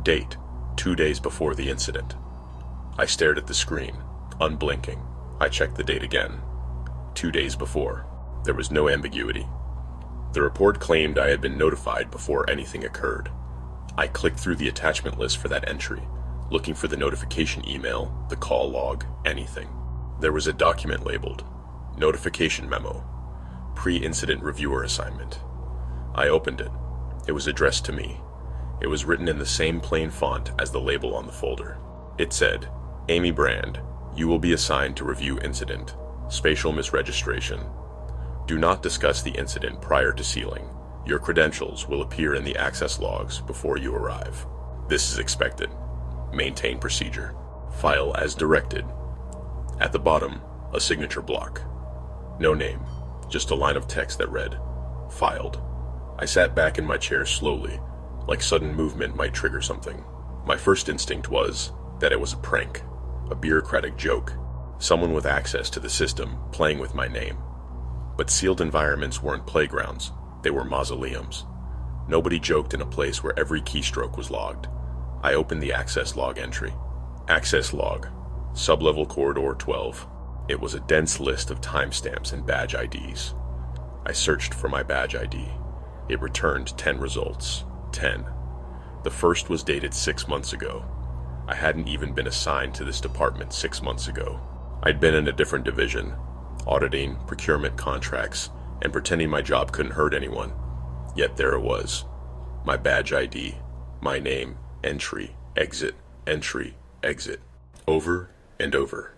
Date, 2 days before the incident. I stared at the screen, unblinking. I checked the date again. 2 days before. There was no ambiguity. The report claimed I had been notified before anything occurred. I clicked through the attachment list for that entry, looking for the notification email, the call log, anything. There was a document labeled, Notification Memo, Pre-Incident Reviewer Assignment. I opened it. It was addressed to me. It was written in the same plain font as the label on the folder. It said, Amy Brand, you will be assigned to review incident, spatial misregistration. Do not discuss the incident prior to sealing. Your credentials will appear in the access logs before you arrive. This is expected. Maintain procedure. File as directed. At the bottom, a signature block. No name, just a line of text that read, Filed. I sat back in my chair slowly, like sudden movement might trigger something. My first instinct was that it was a prank, a bureaucratic joke, someone with access to the system playing with my name. But sealed environments weren't playgrounds, they were mausoleums. Nobody joked in a place where every keystroke was logged. I opened the access log entry. Access log, sublevel corridor 12. It was a dense list of timestamps and badge IDs. I searched for my badge ID. It returned 10 results. 10. The first was dated 6 months ago. I hadn't even been assigned to this department 6 months ago. I'd been in a different division, auditing procurement contracts, and pretending my job couldn't hurt anyone. Yet there it was. My badge ID, my name, entry, exit, over and over.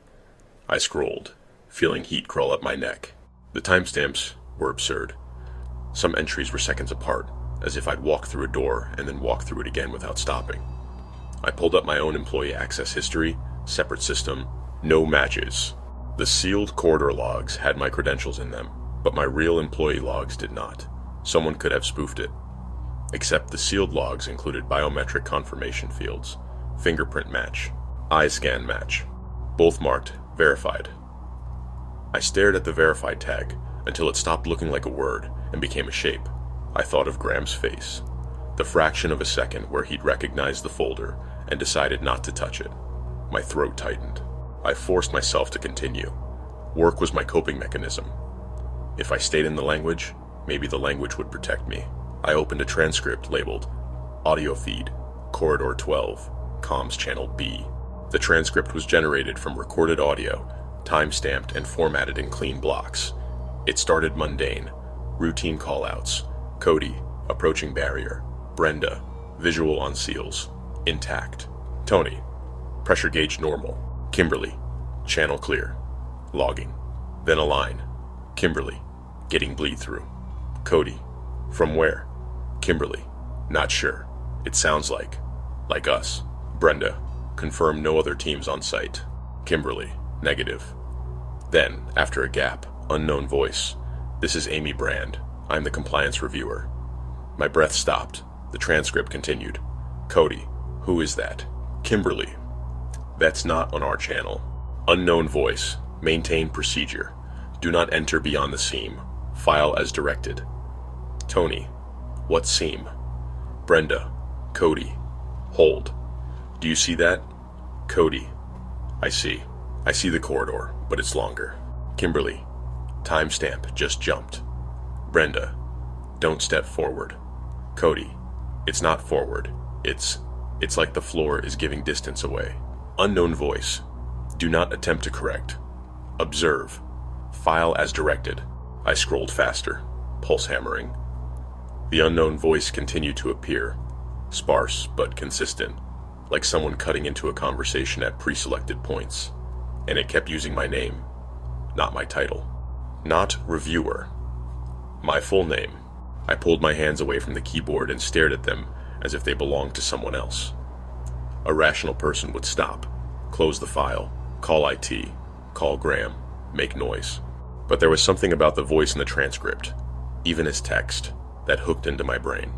I scrolled, feeling heat crawl up my neck. The timestamps were absurd. Some entries were seconds apart, as if I'd walk through a door and then walk through it again without stopping. I pulled up my own employee access history, separate system, no matches. The sealed corridor logs had my credentials in them, but my real employee logs did not. Someone could have spoofed it. Except the sealed logs included biometric confirmation fields, fingerprint match, eye scan match, both marked verified. I stared at the verified tag until it stopped looking like a word and became a shape. I thought of Graham's face, the fraction of a second where he'd recognized the folder and decided not to touch it. My throat tightened. I forced myself to continue. Work was my coping mechanism. If I stayed in the language, maybe the language would protect me. I opened a transcript labeled Audio Feed, Corridor 12, Comms Channel B. The transcript was generated from recorded audio, time-stamped and formatted in clean blocks. It started mundane, routine callouts, Cody, approaching barrier, Brenda, visual on seals, Intact. Tony. Pressure gauge normal. Kimberly. Channel clear. Logging. Then a line. Kimberly. Getting bleed through. Cody. From where? Kimberly. Not sure. It sounds like us. Brenda. Confirm no other teams on site. Kimberly. Negative. Then, after a gap, unknown voice. This is Amy Brand. I'm the compliance reviewer. My breath stopped. The transcript continued. Cody. Who is that? Kimberly. That's not on our channel. Unknown voice. Maintain procedure. Do not enter beyond the seam. File as directed. Tony. What seam? Brenda. Cody. Hold. Do you see that? Cody. I see. I see the corridor, but it's longer. Kimberly. Timestamp just jumped. Brenda. Don't step forward. Cody. It's not forward. It's like the floor is giving distance away. Unknown voice. Do not attempt to correct. Observe. File as directed. I scrolled faster, pulse hammering. The unknown voice continued to appear, sparse but consistent, like someone cutting into a conversation at pre-selected points. And it kept using my name, not my title. Not reviewer. My full name. I pulled my hands away from the keyboard and stared at them as if they belonged to someone else. A rational person would stop, close the file, call IT, call Graham, make noise. But there was something about the voice in the transcript, even as text, that hooked into my brain.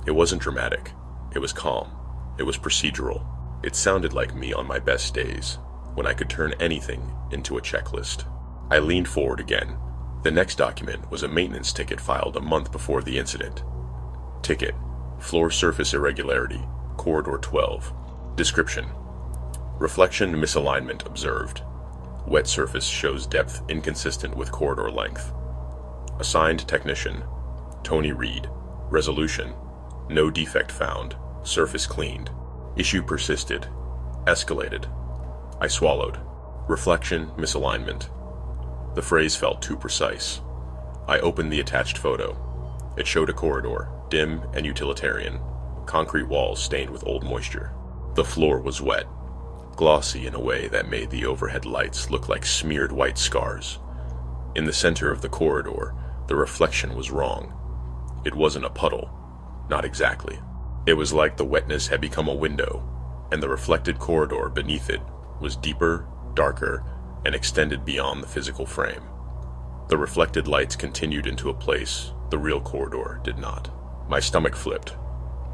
It wasn't dramatic. It was calm. It was procedural. It sounded like me on my best days, when I could turn anything into a checklist. I leaned forward again. The next document was a maintenance ticket filed a month before the incident. Ticket: floor surface irregularity, corridor 12. Description: reflection misalignment observed. Wet surface shows depth inconsistent with corridor length. Assigned technician: Tony Reed. Resolution: no defect found. Surface cleaned. Issue persisted. Escalated. I swallowed. Reflection misalignment. The phrase felt too precise. I opened the attached photo. It showed a corridor, dim and utilitarian, concrete walls stained with old moisture. The floor was wet, glossy in a way that made the overhead lights look like smeared white scars. In the center of the corridor, the reflection was wrong. It wasn't a puddle. Not exactly. It was like the wetness had become a window, and the reflected corridor beneath it was deeper, darker, and extended beyond the physical frame. The reflected lights continued into a place the real corridor did not. My stomach flipped.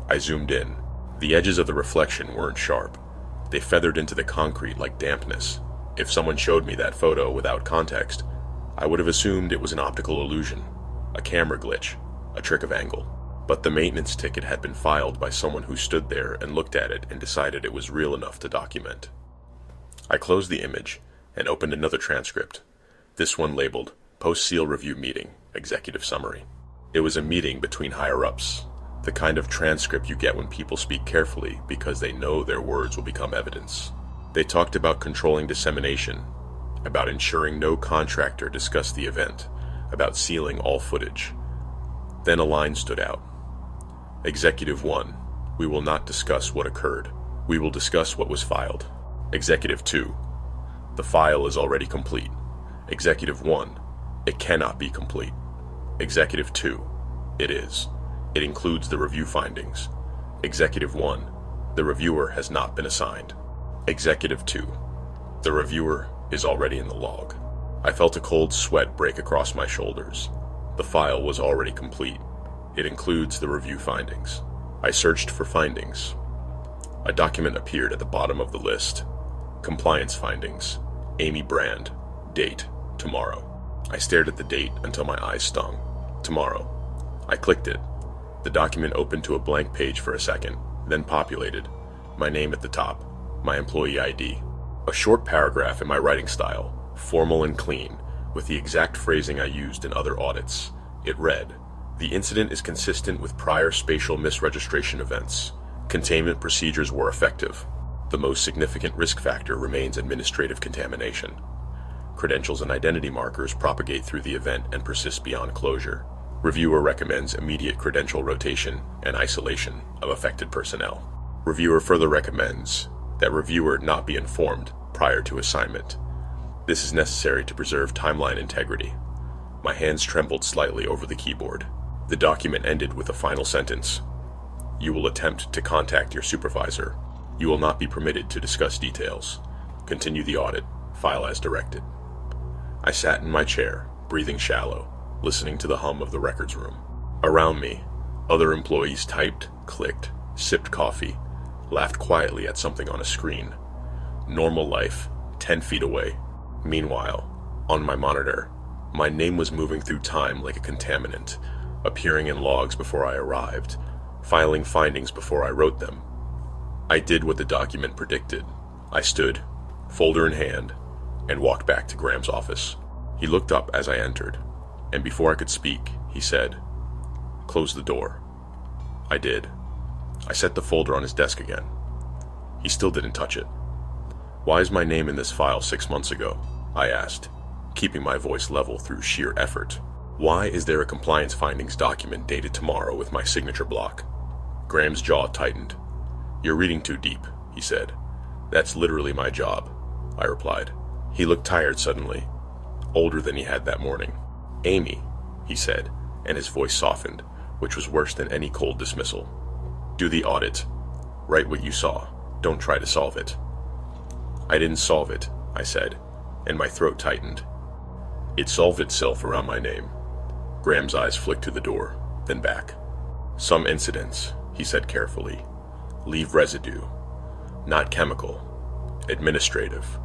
I zoomed in. The edges of the reflection weren't sharp. They feathered into the concrete like dampness. If someone showed me that photo without context, I would have assumed it was an optical illusion, a camera glitch, a trick of angle. But the maintenance ticket had been filed by someone who stood there and looked at it and decided it was real enough to document. I closed the image and opened another transcript, this one labeled Post-Seal Review Meeting, Executive Summary. It was a meeting between higher-ups, the kind of transcript you get when people speak carefully because they know their words will become evidence. They talked about controlling dissemination, about ensuring no contractor discussed the event, about sealing all footage. Then a line stood out. Executive 1, we will not discuss what occurred. We will discuss what was filed. Executive 2, the file is already complete. Executive 1, it cannot be complete. Executive 2, it is. It includes the review findings. Executive 1, the reviewer has not been assigned. Executive 2, the reviewer is already in the log. I felt a cold sweat break across my shoulders. The file was already complete. It includes the review findings. I searched for findings. A document appeared at the bottom of the list. Compliance findings. Amy Brand. Date. Tomorrow. I stared at the date until my eyes stung. Tomorrow. I clicked it. The document opened to a blank page for a second, then populated. My name at the top. My employee ID. A short paragraph in my writing style, formal and clean, with the exact phrasing I used in other audits. It read, "The incident is consistent with prior spatial misregistration events. Containment procedures were effective. The most significant risk factor remains administrative contamination. Credentials and identity markers propagate through the event and persist beyond closure. Reviewer recommends immediate credential rotation and isolation of affected personnel." Reviewer further recommends that reviewer not be informed prior to assignment. This is necessary to preserve timeline integrity. My hands trembled slightly over the keyboard. The document ended with a final sentence. You will attempt to contact your supervisor. You will not be permitted to discuss details. Continue the audit. File as directed. I sat in my chair, breathing shallow, listening to the hum of the records room. Around me, other employees typed, clicked, sipped coffee, laughed quietly at something on a screen. Normal life, 10 feet away. Meanwhile, on my monitor, my name was moving through time like a contaminant, appearing in logs before I arrived, filing findings before I wrote them. I did what the document predicted. I stood, folder in hand, and walked back to Graham's office. He looked up as I entered, and before I could speak, he said, "Close the door." I did. I set the folder on his desk again. He still didn't touch it. "Why is my name in this file 6 months ago?" I asked, keeping my voice level through sheer effort. "Why is there a compliance findings document dated tomorrow with my signature block?" Graham's jaw tightened. "You're reading too deep," he said. "That's literally my job," I replied. He looked tired suddenly, older than he had that morning. "Amy," he said, and his voice softened, which was worse than any cold dismissal. "Do the audit. Write what you saw. Don't try to solve it." "I didn't solve it," I said, and my throat tightened. "It solved itself around my name." Graham's eyes flicked to the door, then back. "Some incidents," he said carefully, "leave residue. Not chemical. Administrative.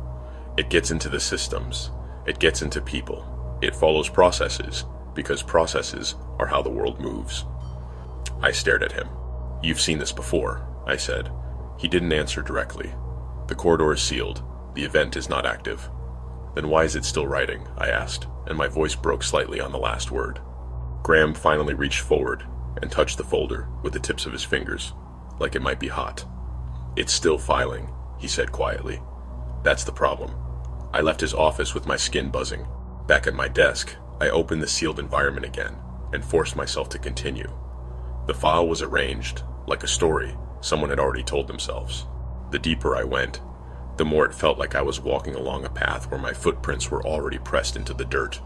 It gets into the systems. It gets into people. It follows processes, because processes are how the world moves." I stared at him. "You've seen this before," I said. He didn't answer directly. "The corridor is sealed. The event is not active." "Then why is it still writing?" I asked, and my voice broke slightly on the last word. Graham finally reached forward and touched the folder with the tips of his fingers, like it might be hot. "It's still filing," he said quietly. "That's the problem." I left his office with my skin buzzing. Back at my desk, I opened the sealed environment again and forced myself to continue. The file was arranged like a story someone had already told themselves. The deeper I went, the more it felt like I was walking along a path where my footprints were already pressed into the dirt.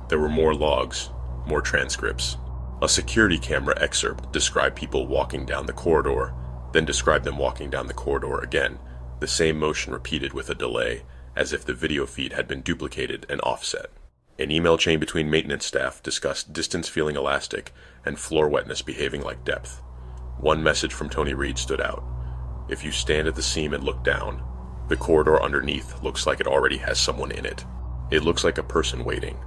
There were more logs, more transcripts. A security camera excerpt described people walking down the corridor, then described them walking down the corridor again, the same motion repeated with a delay, as if the video feed had been duplicated and offset. An email chain between maintenance staff discussed distance feeling elastic and floor wetness behaving like depth. One message from Tony Reed stood out. "If you stand at the seam and look down, the corridor underneath looks like it already has someone in it. It looks like a person waiting,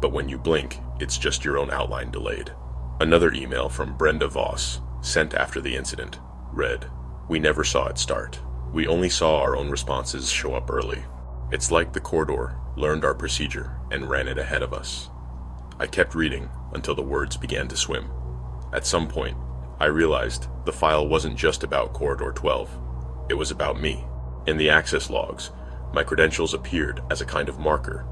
but when you blink, it's just your own outline delayed." Another email from Brenda Voss, sent after the incident, read, "We never saw it start. We only saw our own responses show up early. It's like the corridor learned our procedure and ran it ahead of us." I kept reading until the words began to swim. At some point, I realized the file wasn't just about Corridor 12. It was about me. In the access logs, my credentials appeared as a kind of marker.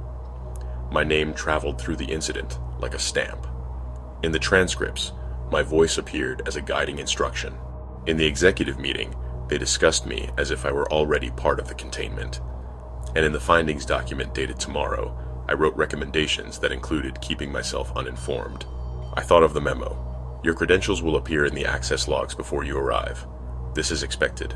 My name traveled through the incident like a stamp. In the transcripts, my voice appeared as a guiding instruction. In the executive meeting, they discussed me as if I were already part of the containment. And in the findings document dated tomorrow, I wrote recommendations that included keeping myself uninformed. I thought of the memo. "Your credentials will appear in the access logs before you arrive. This is expected."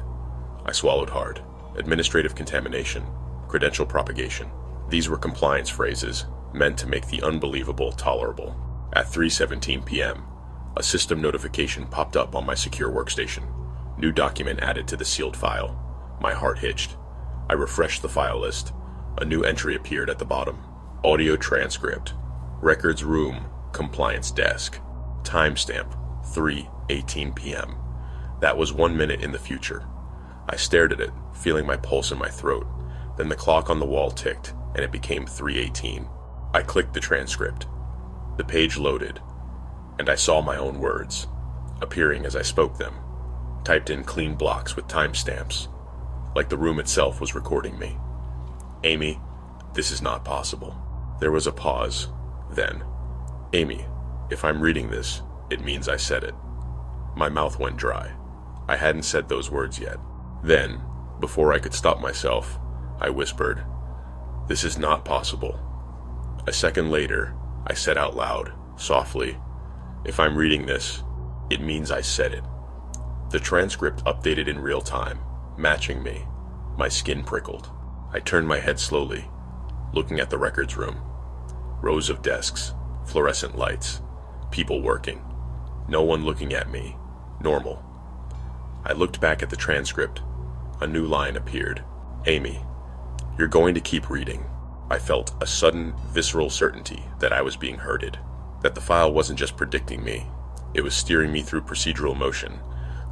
I swallowed hard. Administrative contamination, credential propagation. These were compliance phrases meant to make the unbelievable tolerable. At 3:17 p.m., a system notification popped up on my secure workstation. New document added to the sealed file. My heart hitched. I refreshed the file list. A new entry appeared at the bottom. Audio transcript. Records room. Compliance desk. Timestamp. 3:18 p.m. That was 1 minute in the future. I stared at it, feeling my pulse in my throat. Then the clock on the wall ticked, and it became 3:18. I clicked the transcript. The page loaded, and I saw my own words, appearing as I spoke them, typed in clean blocks with timestamps, like the room itself was recording me. "Amy, this is not possible." There was a pause, then, "Amy, if I'm reading this, it means I said it." My mouth went dry. I hadn't said those words yet. Then, before I could stop myself, I whispered, "This is not possible." A second later, I said out loud, softly, "If I'm reading this, it means I said it." The transcript updated in real time, matching me. My skin prickled. I turned my head slowly, looking at the records room. Rows of desks, fluorescent lights, people working. No one looking at me. Normal. I looked back at the transcript. A new line appeared. "Amy, you're going to keep reading." I felt a sudden, visceral certainty that I was being herded, that the file wasn't just predicting me, it was steering me through procedural motion,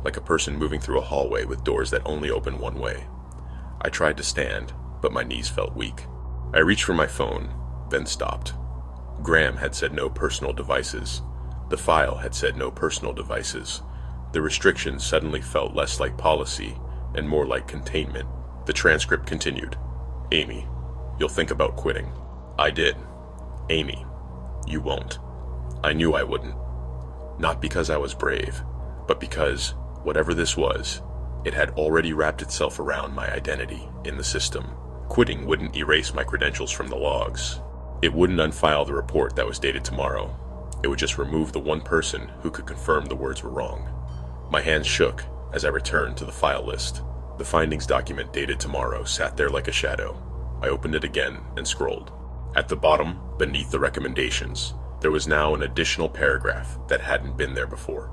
like a person moving through a hallway with doors that only open one way. I tried to stand, but my knees felt weak. I reached for my phone, then stopped. Graham had said no personal devices. The file had said no personal devices. The restrictions suddenly felt less like policy and more like containment. The transcript continued. "Amy, you'll think about quitting." I did. "Amy, you won't." I knew I wouldn't. Not because I was brave, but because, whatever this was, it had already wrapped itself around my identity in the system. Quitting wouldn't erase my credentials from the logs. It wouldn't unfile the report that was dated tomorrow. It would just remove the one person who could confirm the words were wrong. My hands shook as I returned to the file list. The findings document dated tomorrow sat there like a shadow. I opened it again and scrolled. At the bottom, beneath the recommendations, there was now an additional paragraph that hadn't been there before.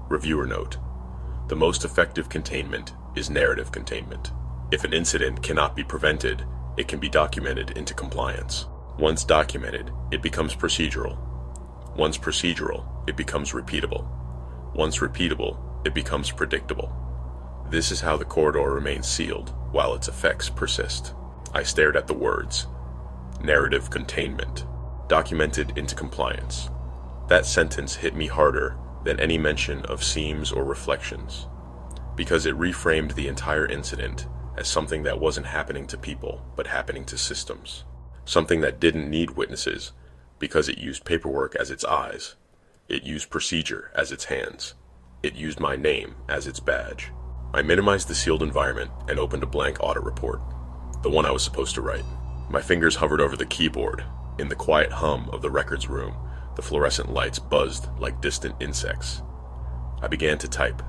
Reviewer note: the most effective containment is narrative containment. If an incident cannot be prevented, it can be documented into compliance. Once documented, it becomes procedural. Once procedural, it becomes repeatable. Once repeatable, it becomes predictable. This is how the corridor remains sealed while its effects persist. I stared at the words. Narrative containment. Documented into compliance. That sentence hit me harder than any mention of seams or reflections, because it reframed the entire incident as something that wasn't happening to people, but happening to systems. Something that didn't need witnesses, because it used paperwork as its eyes. It used procedure as its hands. It used my name as its badge. I minimized the sealed environment and opened a blank audit report, the one I was supposed to write. My fingers hovered over the keyboard. In the quiet hum of the records room, the fluorescent lights buzzed like distant insects. I began to type.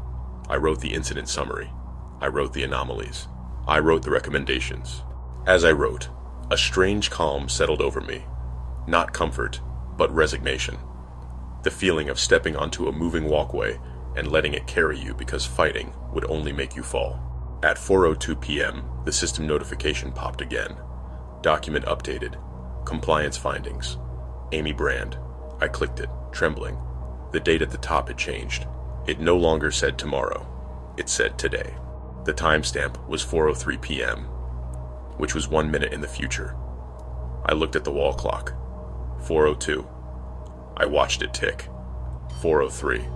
I wrote the incident summary. I wrote the anomalies. I wrote the recommendations. As I wrote, a strange calm settled over me. Not comfort, but resignation. The feeling of stepping onto a moving walkway and letting it carry you because fighting would only make you fall. At 4:02 p.m., the system notification popped again. Document updated. Compliance findings. Amy Brand. I clicked it, trembling. The date at the top had changed. It no longer said tomorrow. It said today. The timestamp was 4:03 p.m., which was 1 minute in the future. I looked at the wall clock. 4:02. I watched it tick. 4:03.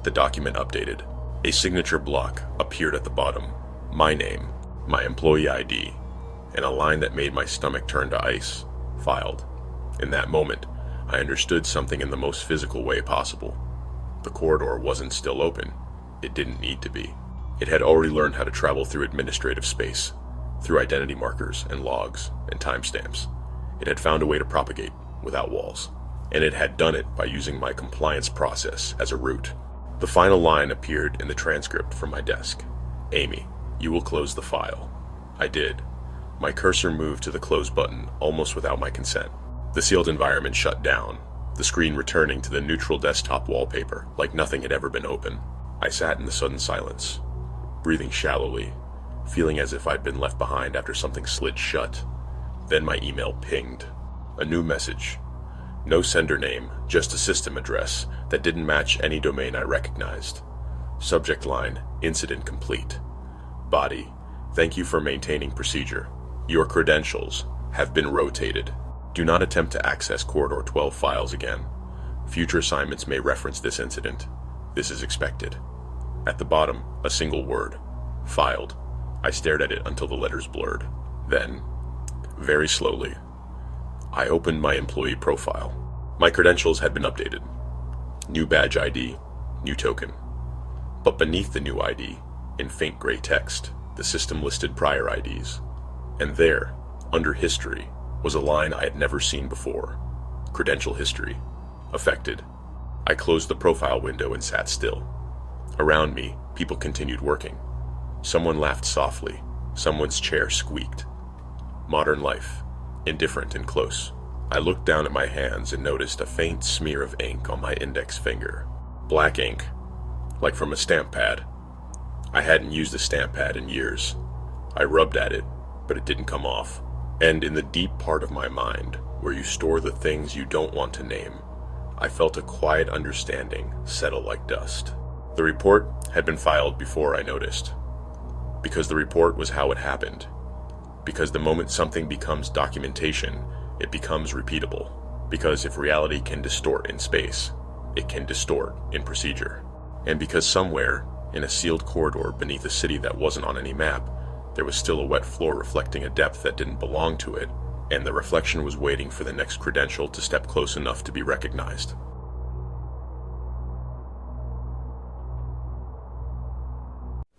The document updated. A signature block appeared at the bottom. My name, my employee ID, and a line that made my stomach turn to ice. Filed. In that moment, I understood something in the most physical way possible. The corridor wasn't still open. It didn't need to be. It had already learned how to travel through administrative space, through identity markers and logs and timestamps. It had found a way to propagate without walls, and it had done it by using my compliance process as a route. The final line appeared in the transcript from my desk. Amy, you will close the file. I did. My cursor moved to the close button almost without my consent. The sealed environment shut down, the screen returning to the neutral desktop wallpaper like nothing had ever been open. I sat in the sudden silence, breathing shallowly, feeling as if I'd been left behind after something slid shut. Then my email pinged. A new message. No sender name, just a system address that didn't match any domain I recognized. Subject line, incident complete. Body, thank you for maintaining procedure. Your credentials have been rotated. Do not attempt to access Corridor 12 files again. Future assignments may reference this incident. This is expected. At the bottom, a single word. Filed. I stared at it until the letters blurred. Then, very slowly, I opened my employee profile. My credentials had been updated. New badge ID, new token. But beneath the new ID, in faint gray text, the system listed prior IDs. And there, under history, was a line I had never seen before. Credential history. Affected. I closed the profile window and sat still. Around me, people continued working. Someone laughed softly. Someone's chair squeaked. Modern life. Indifferent and close. I looked down at my hands and noticed a faint smear of ink on my index finger. Black ink. Like from a stamp pad. I hadn't used a stamp pad in years. I rubbed at it, but it didn't come off. And in the deep part of my mind, where you store the things you don't want to name, I felt a quiet understanding settle like dust. The report had been filed before I noticed. Because the report was how it happened. Because the moment something becomes documentation, it becomes repeatable. Because if reality can distort in space, it can distort in procedure. And because somewhere, in a sealed corridor beneath a city that wasn't on any map, there was still a wet floor reflecting a depth that didn't belong to it, and the reflection was waiting for the next credential to step close enough to be recognized.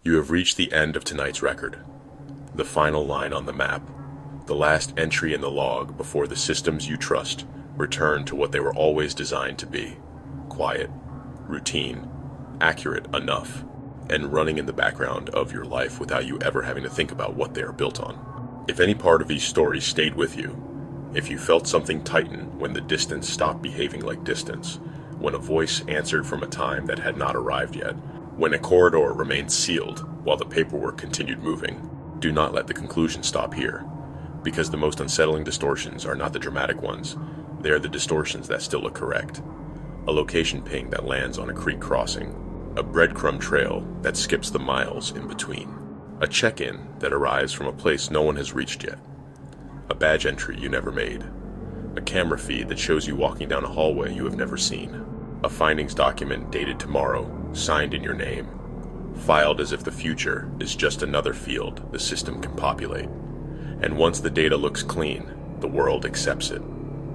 You have reached the end of tonight's record. The final line on the map. The last entry in the log before the systems you trust return to what they were always designed to be. Quiet, routine, accurate enough, and running in the background of your life without you ever having to think about what they are built on. If any part of each story stayed with you, if you felt something tighten when the distance stopped behaving like distance, when a voice answered from a time that had not arrived yet, when a corridor remained sealed while the paperwork continued moving, do not let the conclusion stop here, because the most unsettling distortions are not the dramatic ones, they are the distortions that still look correct. A location ping that lands on a creek crossing, a breadcrumb trail that skips the miles in between, a check-in that arrives from a place no one has reached yet, a badge entry you never made, a camera feed that shows you walking down a hallway you have never seen, a findings document dated tomorrow, signed in your name, filed as if the future is just another field the system can populate. And once the data looks clean, the world accepts it.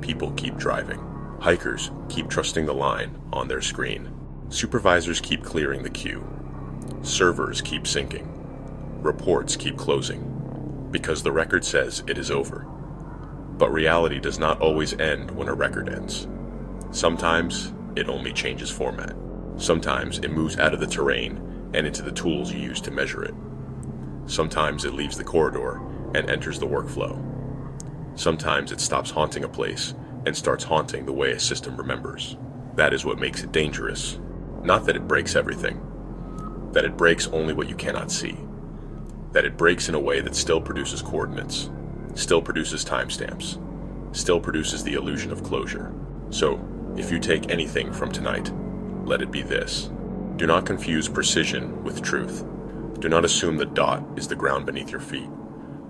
People keep driving. Hikers keep trusting the line on their screen. Supervisors keep clearing the queue. Servers keep syncing. Reports keep closing. Because the record says it is over. But reality does not always end when a record ends. Sometimes it only changes format. Sometimes it moves out of the terrain and into the tools you use to measure it. Sometimes it leaves the corridor and enters the workflow. Sometimes it stops haunting a place and starts haunting the way a system remembers. That is what makes it dangerous. Not that it breaks everything. That it breaks only what you cannot see. That it breaks in a way that still produces coordinates, still produces timestamps, still produces the illusion of closure. So, if you take anything from tonight, let it be this. Do not confuse precision with truth. Do not assume the dot is the ground beneath your feet.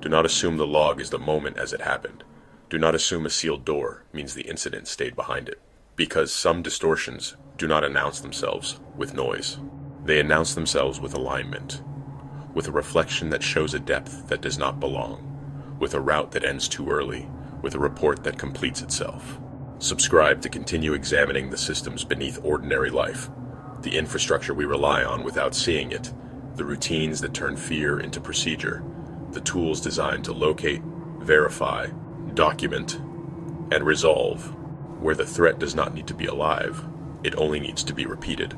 Do not assume the log is the moment as it happened. Do not assume a sealed door means the incident stayed behind it. Because some distortions do not announce themselves with noise. They announce themselves with alignment, with a reflection that shows a depth that does not belong, with a route that ends too early, with a report that completes itself. Subscribe to continue examining the systems beneath ordinary life, the infrastructure we rely on without seeing it, the routines that turn fear into procedure, the tools designed to locate, verify, document, and resolve. Where the threat does not need to be alive, it only needs to be repeated.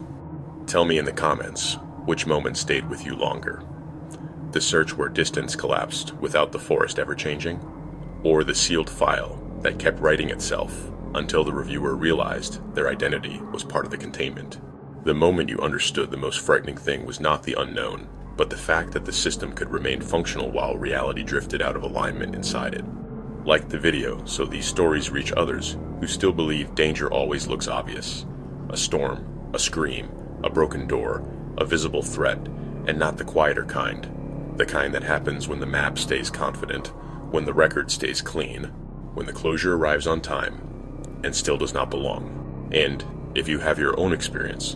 Tell me in the comments which moment stayed with you longer. The search where distance collapsed without the forest ever changing, or the sealed file that kept writing itself until the reviewer realized their identity was part of the containment. The moment you understood the most frightening thing was not the unknown, but the fact that the system could remain functional while reality drifted out of alignment inside it. Like the video so these stories reach others who still believe danger always looks obvious. A storm, a scream, a broken door, a visible threat, and not the quieter kind. The kind that happens when the map stays confident, when the record stays clean, when the closure arrives on time, and still does not belong. And if you have your own experience,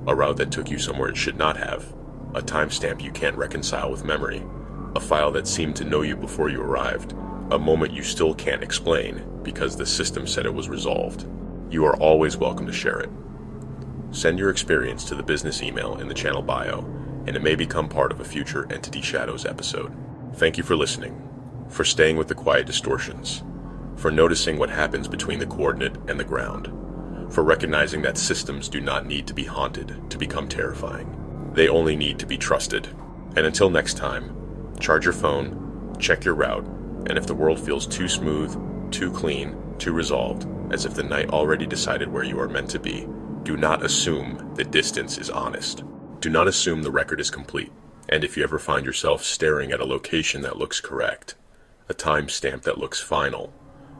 a route that took you somewhere it should not have, a timestamp you can't reconcile with memory, a file that seemed to know you before you arrived, a moment you still can't explain because the system said it was resolved, you are always welcome to share it. Send your experience to the business email in the channel bio, and it may become part of a future Entity Shadows episode. Thank you for listening, for staying with the quiet distortions, for noticing what happens between the coordinate and the ground, for recognizing that systems do not need to be haunted to become terrifying. They only need to be trusted. And until next time, charge your phone, check your route, and if the world feels too smooth, too clean, too resolved, as if the night already decided where you are meant to be, do not assume the distance is honest. Do not assume the record is complete. And if you ever find yourself staring at a location that looks correct, a timestamp that looks final,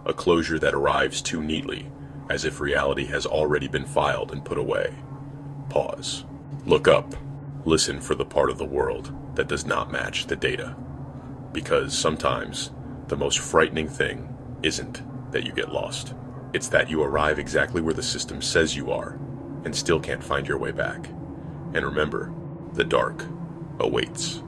a closure that arrives too neatly, as if reality has already been filed and put away, pause. Look up. Listen for the part of the world that does not match the data. Because sometimes, the most frightening thing isn't that you get lost. It's that you arrive exactly where the system says you are, and still can't find your way back. And remember, the dark awaits.